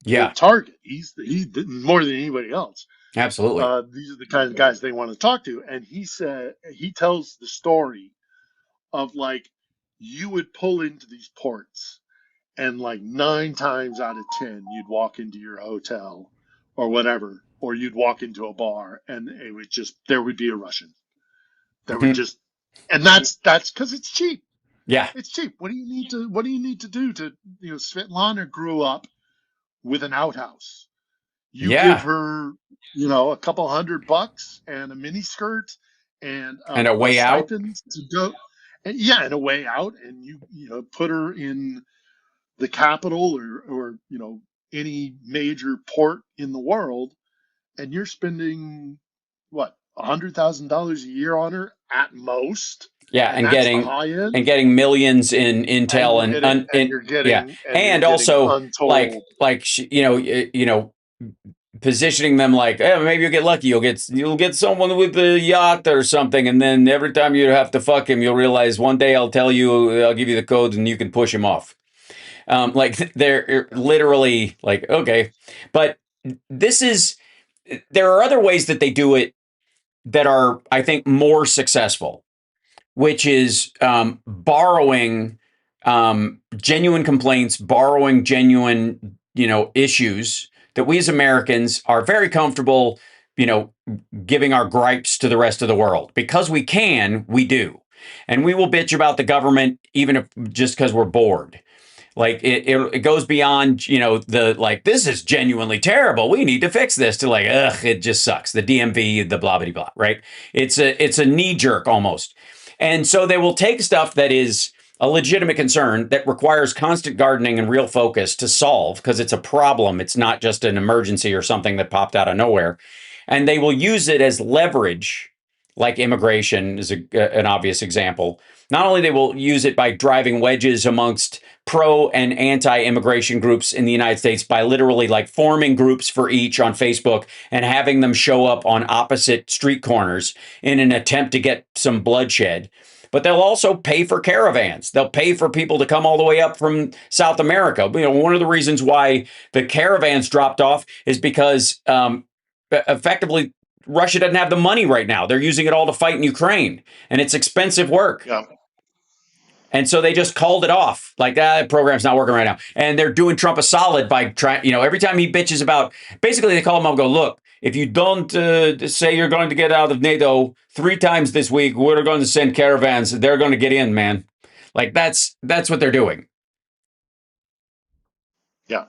Yeah. the target. He's more than anybody else. Absolutely. These are the kind of guys they want to talk to. And he tells the story of, like, you would pull into these ports, and like 9 times out of 10, you'd walk into your hotel or whatever, or you'd walk into a bar, and there would be a Russian. There would just, and that's because it's cheap. Yeah. It's cheap. What do you need to do to, Svetlana grew up with an outhouse. You give her, a couple $100 and a mini skirt and a way out stipend to go, and a way out, and you put her in the capital or any major port in the world, and you're spending what, $100,000 a year on her at most. Yeah, and that's the high end. and getting millions in intel and also untold, positioning them like, maybe you'll get lucky, you'll get someone with a yacht or something, and then every time you have to fuck him, you'll realize one day I'll give you the codes and you can push him off. Like they're literally like, okay, but there are other ways that they do it that are, I think, more successful, which is borrowing genuine complaints, borrowing genuine, issues that we as Americans are very comfortable, giving our gripes to the rest of the world. Because we can, we do. And we will bitch about the government even if just because we're bored. Like it goes beyond, the like, this is genuinely terrible, we need to fix this, to like, ugh, it just sucks. The DMV, the blah blah blah, right? It's a knee jerk almost. And so they will take stuff that is a legitimate concern that requires constant gardening and real focus to solve, because it's a problem. It's not just an emergency or something that popped out of nowhere. And they will use it as leverage, like immigration is an obvious example. Not only they will use it by driving wedges amongst pro and anti-immigration groups in the United States by literally like forming groups for each on Facebook and having them show up on opposite street corners in an attempt to get some bloodshed. But they'll also pay for caravans. They'll pay for people to come all the way up from South America. One of the reasons why the caravans dropped off is because effectively Russia doesn't have the money right now. They're using it all to fight in Ukraine, and it's expensive work. Yeah. And so they just called it off. Like, that program's not working right now. And they're doing Trump a solid by trying, every time he bitches about, basically they call him up and go, look, if you don't say you're going to get out of NATO 3 times this week, we're going to send caravans. They're going to get in, man. Like, that's what they're doing. Yeah.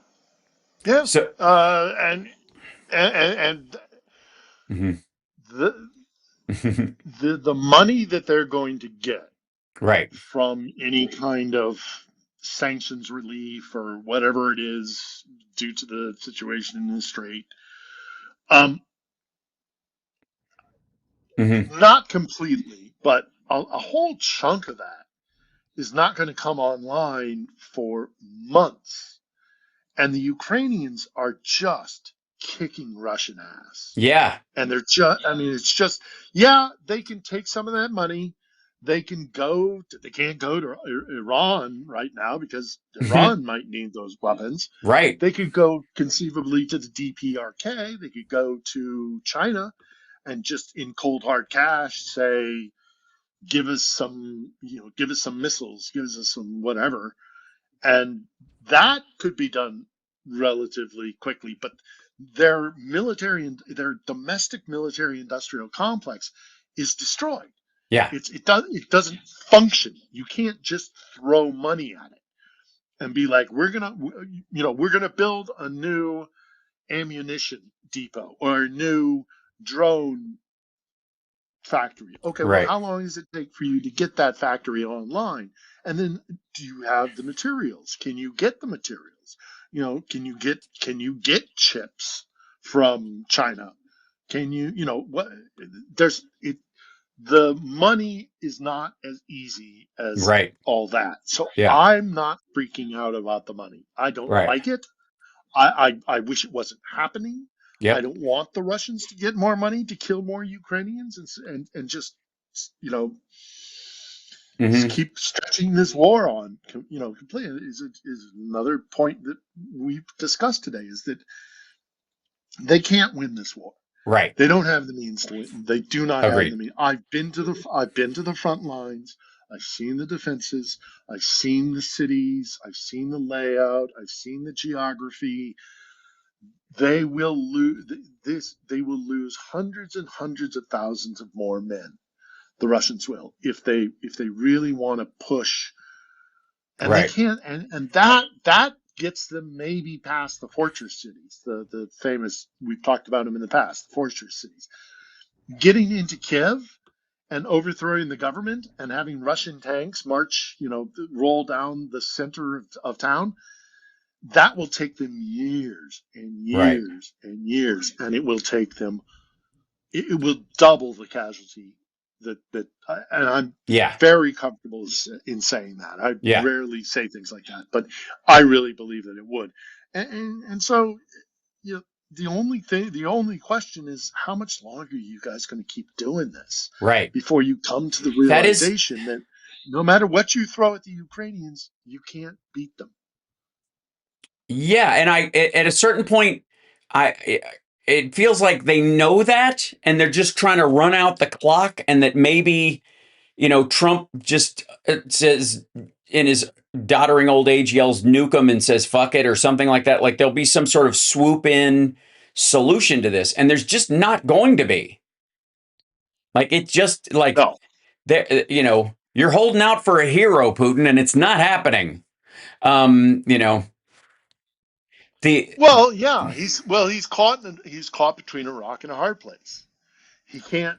Yeah. So, and mm-hmm. the money that they're going to get right from any kind of sanctions relief or whatever it is due to the situation in the strait, not completely, but a whole chunk of that is not going to come online for months. And the Ukrainians are just kicking Russian ass. Yeah. And they're just, it's just, yeah, they can take some of that money. They can't go to Iran right now because Iran might need those weapons. Right. They could go conceivably to the DPRK. They could go to China and just in cold hard cash say, give us some missiles, give us some whatever. And that could be done relatively quickly, but their domestic military industrial complex is destroyed. Yeah. It doesn't function. You can't just throw money at it and be like, we're gonna build a new ammunition depot or a new drone factory. Okay, right. well, how long does it take for you to get that factory online? And then, do you have the materials? Can you get the materials? Can you get chips from China? Can you, what? The money is not as easy as right. all that. So yeah. I'm not freaking out about the money. I don't like it. I wish it wasn't happening. Yep. I don't want the Russians to get more money to kill more Ukrainians and just, just keep stretching this war on, completely is another point that we've discussed today, is that they can't win this war. Right. They don't have the means to win. They do not have the means. I've been to the front lines. I've seen the defenses. I've seen the cities. I've seen the layout. I've seen the geography. They will lose this. They will lose hundreds and hundreds of thousands of more men. The Russians will, if they really want to push, and they can't. And that gets them maybe past the fortress cities, the famous, we've talked about them in the past, the fortress cities. Getting into Kiev and overthrowing the government and having Russian tanks march, roll down the center of town. That will take them years and years and years, and it will take them. It will double the casualty and I'm very comfortable in saying that. I rarely say things like that, but I really believe that it would. And so, the only question is, how much longer are you guys going to keep doing this? Right. Before you come to the realization that no matter what you throw at the Ukrainians, you can't beat them. Yeah, and at a certain point, it feels like they know that, and they're just trying to run out the clock, and that maybe, Trump just says in his doddering old age, yells nuke 'em and says fuck it or something like that. Like there'll be some sort of swoop in solution to this, and there's just not going to be. Like it's just like, you're holding out for a hero, Putin, and it's not happening. You know, the Well, yeah, he's caught between a rock and a hard place. He can't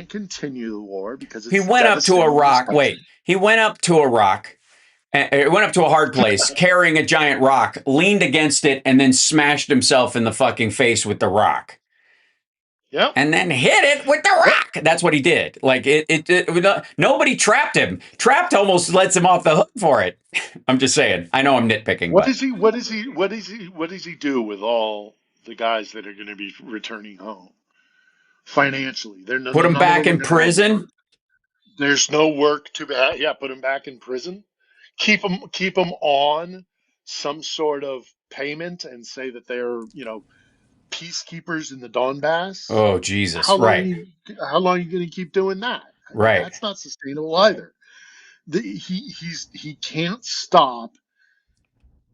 continue the war because he it's went up to a devastating his rock. country. Wait, he went up to a rock. It went up to a hard place, carrying a giant rock, leaned against it, and then smashed himself in the fucking face with the rock. Yep. And then hit it with the Yep. rock. That's what he did. Like nobody trapped him. Trapped almost lets him off the hook for it. I'm just saying. I know I'm nitpicking, What but is he? What is he? What is he? What does he do with all the guys that are going to be returning home financially? put him None of back them are in going to have prison. work. There's no work to be had. Yeah, put him back in prison. Keep them on some sort of payment and say that they're peacekeepers in the Donbass. Oh Jesus! Right, How long are you going to keep doing that? right, That's not sustainable either. He can't stop,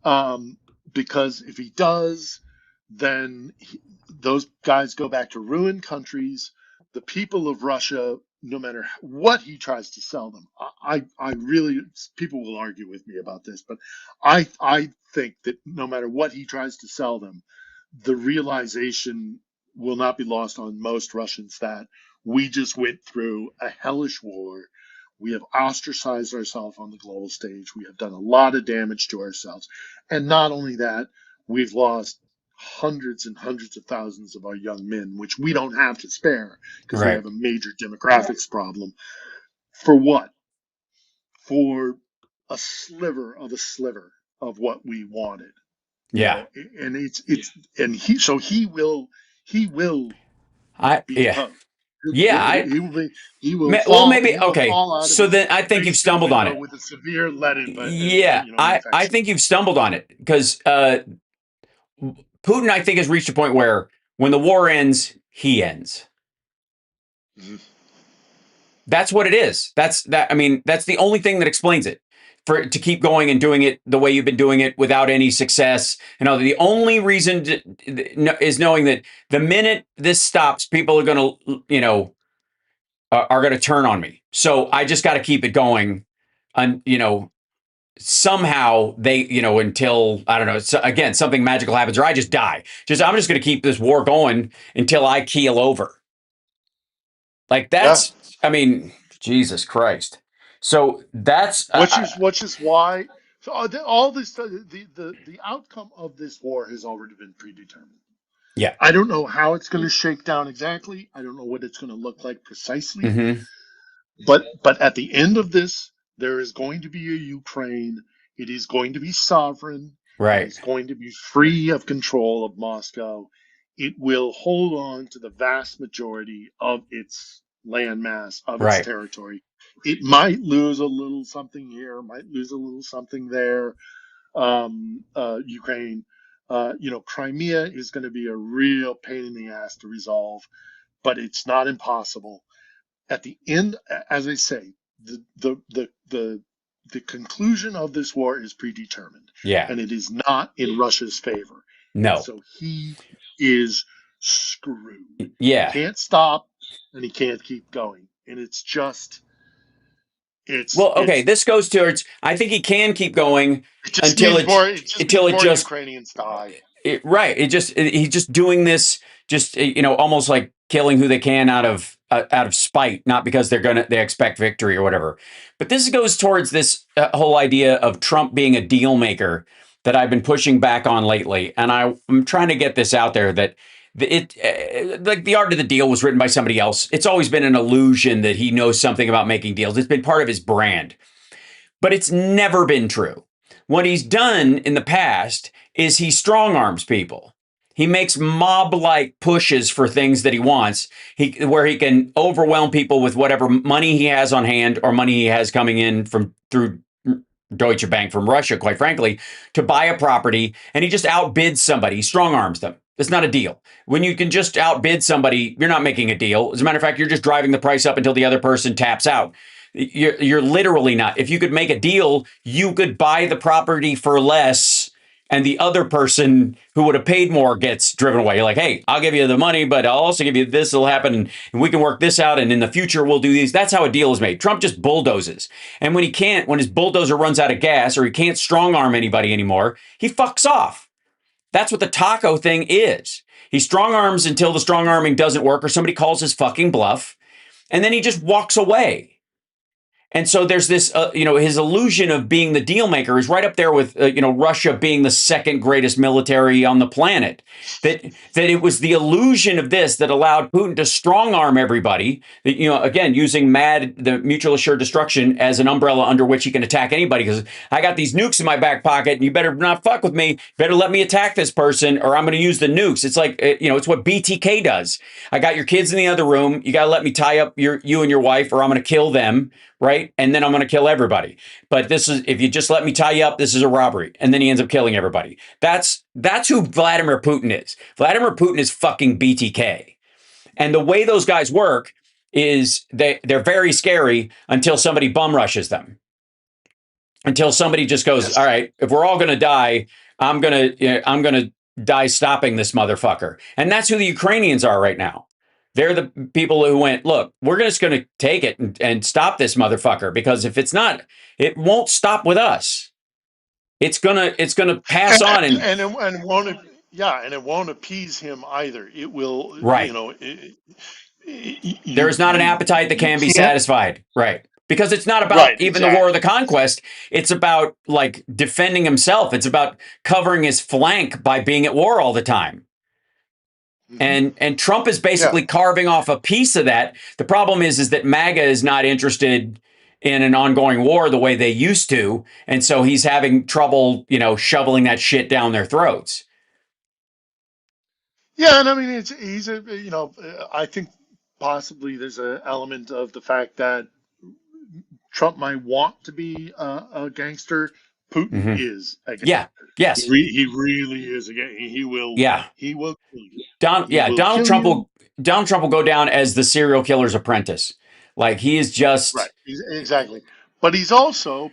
um, because if he does, then those guys go back to ruined countries. The people of Russia, no matter what he tries to sell them, I really, people will argue with me about this, but I think that no matter what he tries to sell them, the realization will not be lost on most Russians that we just went through a hellish war. We have ostracized ourselves on the global stage. We have done a lot of damage to ourselves. And not only that, we've lost hundreds and hundreds of thousands of our young men, which we don't have to spare because we right. have a major demographics problem. For what? For a sliver of what we wanted, Yeah, and and he will be yeah, deposed. yeah. Well, maybe He will okay. fall out of So his then I think you've basement stumbled on window it. with a severe lead Yeah, I infection. think you've stumbled on it because Putin, I think, has reached a point where when the war ends, he ends. Mhm. That's what it is. That's that. I mean, that's the only thing that explains it. For to keep going and doing it the way you've been doing it without any success. The only reason is knowing that the minute this stops, people are going to, are going to turn on me. So I just got to keep it going, and somehow they, until I don't know. So again, something magical happens, or I just die. I'm just going to keep this war going until I keel over. Like Yeah, that's, I mean, Jesus Christ. So that's, which is why, so all this the outcome of this war has already been predetermined. yeah. I don't know how it's going to shake down exactly. I don't know what it's going to look like precisely. Hmm. But at the end of this, there is going to be a Ukraine. It is going to be sovereign. It Right. is going to be free of control of Moscow. It will hold on to the vast majority of its landmass, of its Right. territory. It might lose a little something here, might lose a little something there. Ukraine, Crimea is going to be a real pain in the ass to resolve, but it's not impossible. At the end, as I say, the conclusion of this war is predetermined, Yeah. and it is not in Russia's favor, and No. so he is screwed. He Yeah. can't stop, and he can't keep going, and it's just it's Well, okay. it's This goes towards. I think he can keep going it just until means it's more. It just until means it more just Ukrainians die. right. He's just doing this, just almost like killing who they can out of spite, not because they expect victory or whatever. But this goes towards this whole idea of Trump being a deal maker that I've been pushing back on lately, and I'm trying to get this out there that. Like the art of the deal was written by somebody else. It's always been an illusion that he knows something about making deals. It's been part of his brand. But it's never been true. What he's done in the past is he strong arms people. He makes mob-like pushes for things that he wants, where he can overwhelm people with whatever money he has on hand or money he has coming in through Deutsche Bank from Russia, quite frankly, to buy a property, and he just outbids somebody. He strong arms them. It's not a deal. When you can just outbid somebody, you're not making a deal. As a matter of fact, you're just driving the price up until the other person taps out. You're literally not. If you could make a deal, you could buy the property for less and the other person who would have paid more gets driven away. You're like, hey, I'll give you the money, but I'll also give you this. Will happen, and we can work this out. And in the future, we'll do these. That's how a deal is made. Trump just bulldozes. And when his bulldozer runs out of gas or he can't strong arm anybody anymore, he fucks off. That's what the taco thing is. He strong arms until the strong arming doesn't work or somebody calls his fucking bluff, and then he just walks away. And so there's this, his illusion of being the deal maker is right up there with, Russia being the second greatest military on the planet. That it was the illusion of this that allowed Putin to strong arm everybody. Again, using the mutual assured destruction as an umbrella under which he can attack anybody. Because I got these nukes in my back pocket, and you better not fuck with me. Better let me attack this person, or I'm going to use the nukes. It's like, it's what BTK does. I got your kids in the other room. You got to let me tie up you and your wife, or I'm going to kill them. Right. And then I'm going to kill everybody. But if you just let me tie you up, this is a robbery. And then he ends up killing everybody. That's who Vladimir Putin is. Vladimir Putin is fucking BTK. And the way those guys work is they're very scary until somebody bum rushes them. Until somebody just goes, all right, if we're all going to die, I'm going to die stopping this motherfucker. And that's who the Ukrainians are right now. They're the people who went, look, we're just going to take it and stop this motherfucker, because if it's not, it won't stop with us. It's gonna pass on and it won't, and it won't appease him either. It will, right. There is not an appetite that can be satisfied, right? Because it's not about the war of the conquest. It's about like defending himself. It's about covering his flank by being at war all the time. And Trump is basically carving off a piece of that. The problem is that MAGA is not interested in an ongoing war the way they used to. And so he's having trouble, shoveling that shit down their throats. Yeah. And I mean, I think possibly there's an element of the fact that Trump might want to be a gangster. Putin is a gangster. Yeah. Yes. He really is a gangster. He will. Yeah. He will. Donald Trump will go down as the serial killer's apprentice. Like he is just right. Exactly. But also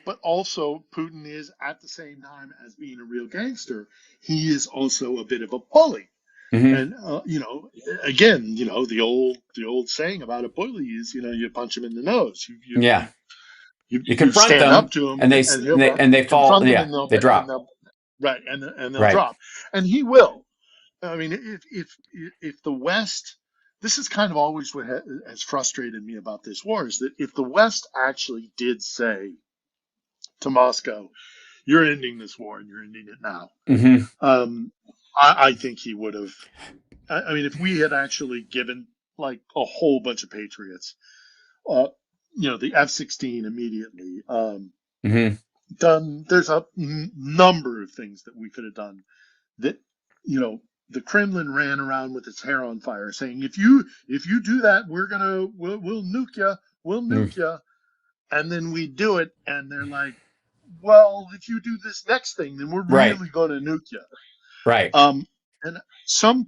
Putin is at the same time as being a real gangster. He is also a bit of a bully. And again, the old saying about a bully is, you punch him in the nose. You confront stand them, up to him, and they fall. Yeah, they drop. And they'll drop, and he will. I mean, if the West, this is kind of always what has frustrated me about this war, is that if the West actually did say to Moscow, "You're ending this war, and you're ending it now," I think he would have. I mean, if we had actually given like a whole bunch of Patriots, the F-16 immediately, done. There's a number of things that we could have done that, the Kremlin ran around with its hair on fire saying, if you do that, we'll nuke you. And then we do it. And they're like, well, if you do this next thing, then we're really going to nuke you. Right. And some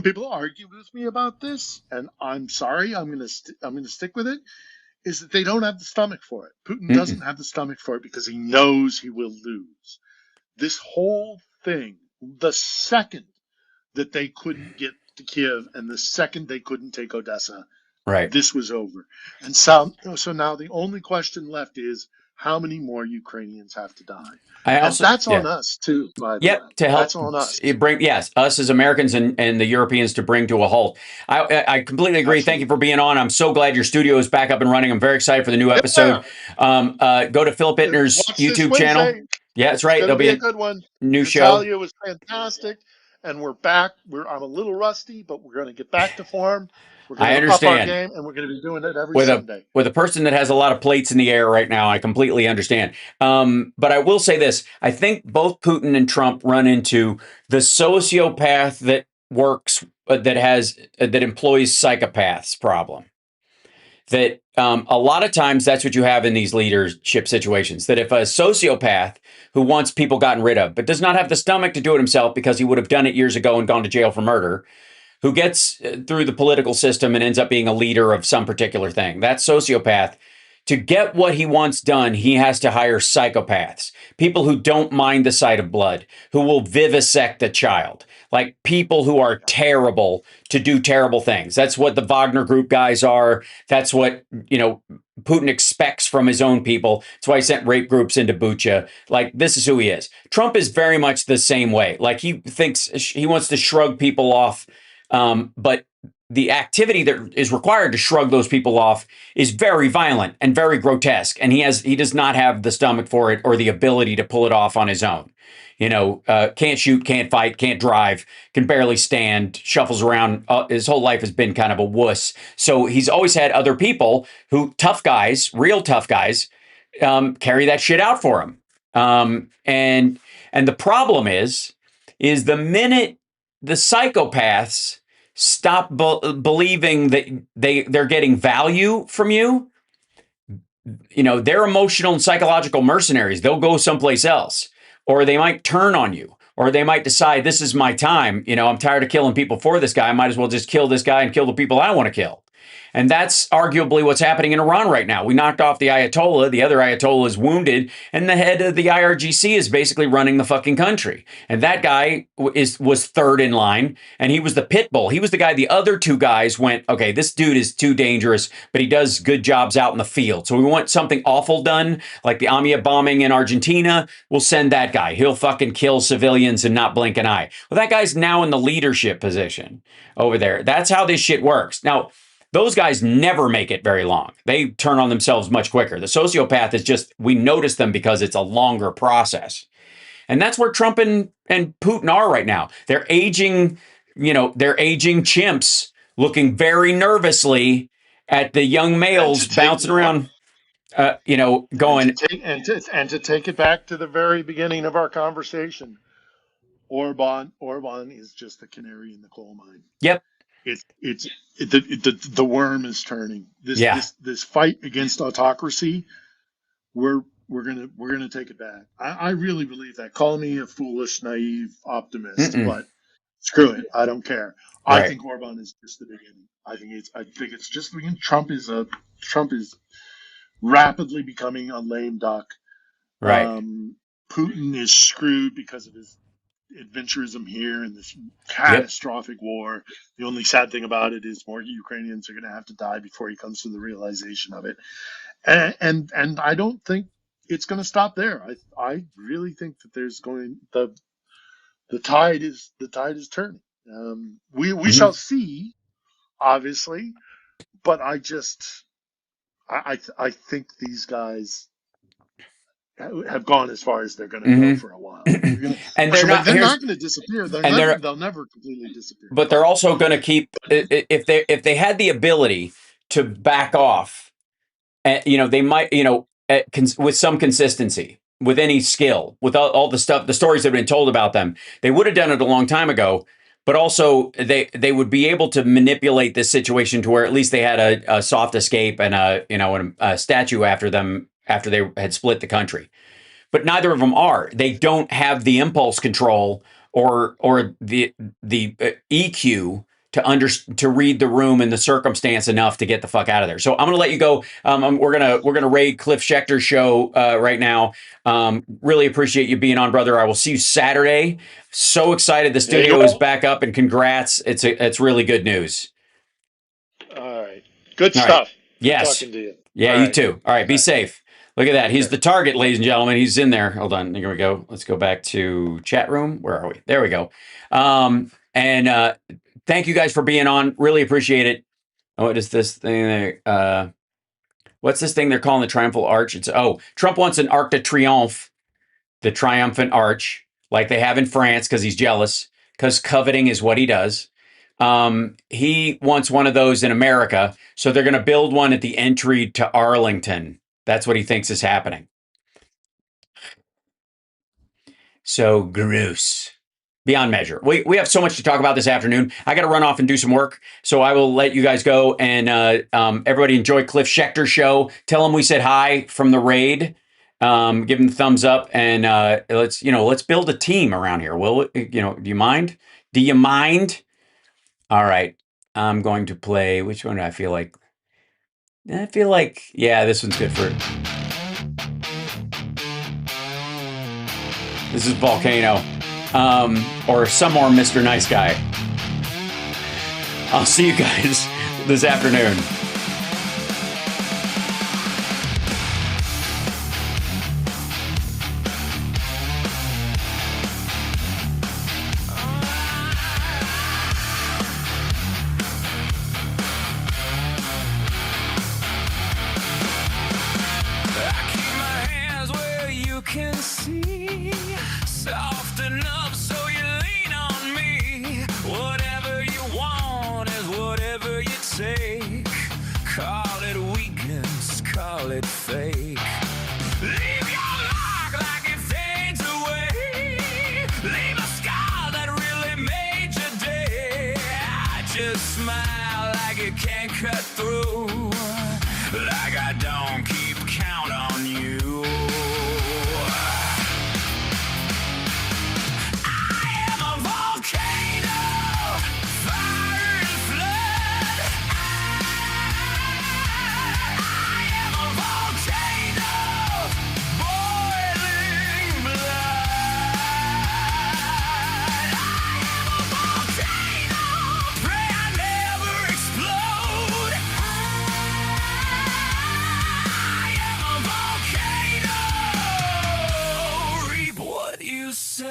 people argue with me about this, and I'm sorry, I'm going to stick with it, is that they don't have the stomach for it. Putin doesn't have the stomach for it because he knows he will lose. This whole thing, the second that they couldn't get to Kiev and the second they couldn't take Odessa, this was over. And so now the only question left is, how many more Ukrainians have to die? And that's on us too, by the way. To help. That's on us. Us as Americans and the Europeans to bring to a halt. I completely agree. Absolutely. Thank you for being on. I'm so glad your studio is back up and running. I'm very excited for the new episode. Go to Philip Ittner's YouTube channel. Yeah, that's right. There'll be a good one. New show. Natalia was fantastic, and we're back. I'm a little rusty, but we're going to get back to form. We're going to up our game, and we're going to be doing it every Sunday. With a person that has a lot of plates in the air right now, I completely understand. But I will say this. I think both Putin and Trump run into the sociopath that works, that employs psychopaths problem. That a lot of times that's what you have in these leadership situations. That if a sociopath who wants people gotten rid of, but does not have the stomach to do it himself because he would have done it years ago and gone to jail for murder, who gets through the political system and ends up being a leader of some particular thing. That sociopath to get what he wants done, he has to hire psychopaths, people who don't mind the sight of blood, who will vivisect a child, like people who are terrible to do terrible things. That's what the Wagner Group guys are. That's what, Putin expects from his own people. That's why he sent rape groups into Bucha. Like, this is who he is. Trump is very much the same way. Like, he thinks he wants to shrug people off, but the activity that is required to shrug those people off is very violent and very grotesque. And he does not have the stomach for it or the ability to pull it off on his own. Can't shoot, can't fight, can't drive, can barely stand, shuffles around. His whole life has been kind of a wuss. So he's always had other people tough guys, real tough guys, carry that shit out for him. And the problem is the minute the psychopaths stop believing that they're getting value from you, they're emotional and psychological mercenaries. They'll go someplace else, or they might turn on you, or they might decide, this is my time. I'm tired of killing people for this guy. I might as well just kill this guy and kill the people I want to kill. And that's arguably what's happening in Iran right now. We knocked off the Ayatollah. The other Ayatollah is wounded. And the head of the IRGC is basically running the fucking country. And that guy was third in line. And he was the pit bull. He was the guy the other two guys went, okay, this dude is too dangerous, but he does good jobs out in the field. So we want something awful done, like the Amia bombing in Argentina. We'll send that guy. He'll fucking kill civilians and not blink an eye. Well, that guy's now in the leadership position over there. That's how this shit works. Now, those guys never make it very long. They turn on themselves much quicker. The sociopath is just, we notice them because it's a longer process. And that's where Trump and Putin are right now. They're aging, they're aging chimps looking very nervously at the young males bouncing around, going. And to take it back to the very beginning of our conversation, Orban is just the canary in the coal mine. Yep. The worm is turning. This fight against autocracy, we're gonna take it back. I really believe that. Call me a foolish, naive optimist, but screw it. I don't care. Right. I think Orban is just the beginning. I think it's just the beginning. Trump is rapidly becoming a lame duck. Right. Putin is screwed because of his adventurism here in this catastrophic war. The only sad thing about it is more Ukrainians are going to have to die before he comes to the realization of it. And I don't think it's going to stop there. I really think that the tide is turning. We shall see, obviously, but I think these guys have gone as far as they're going to go for a while. And they're not going to disappear. They'll never completely disappear. But they're also going to keep, if they had the ability to back off, they might, with some consistency, with any skill, with all the stuff, the stories that have been told about them, they would have done it a long time ago. But also they would be able to manipulate this situation to where at least they had a soft escape and a statue after them after they had split the country. But neither of them are. They don't have the impulse control or the EQ to read the room and the circumstance enough to get the fuck out of there. So I'm going to let you go. We're gonna raid Cliff Schecter's show right now. Really appreciate you being on, brother. I will see you Saturday. So excited the studio is back up, and congrats. It's really good news. All right, good stuff. Right. Yes. Good talking to you. Yeah, you too. All right, be safe. Look at that. He's the target, ladies and gentlemen. He's in there. Hold on. Here we go. Let's go back to chat room. Where are we? There we go. And thank you guys for being on. Really appreciate it. What is this thing? What's this thing they're calling the triumphal arch? Trump wants an Arc de Triomphe, the triumphant arch, like they have in France, because he's jealous, because coveting is what he does. He wants one of those in America. So they're going to build one at the entry to Arlington. That's what he thinks is happening. So gross. Beyond measure. We have so much to talk about this afternoon. I got to run off and do some work. So I will let you guys go. And everybody enjoy Cliff Schecter's show. Tell him we said hi from the raid. Give him the thumbs up. And let's build a team around here. Do you mind? Do you mind? All right. I'm going to play. Which one do I feel like? I feel like, yeah, this one's good for. This is Volcano, or some more Mr. Nice Guy. I'll see you guys this afternoon. Can see, soften up so you lean on me. Whatever you want is whatever you take. Call it weakness, call it fake. Leave your mark like it fades away. Leave a scar that really made your day. I just smile like it can't cut through, like I don't keep count on you. So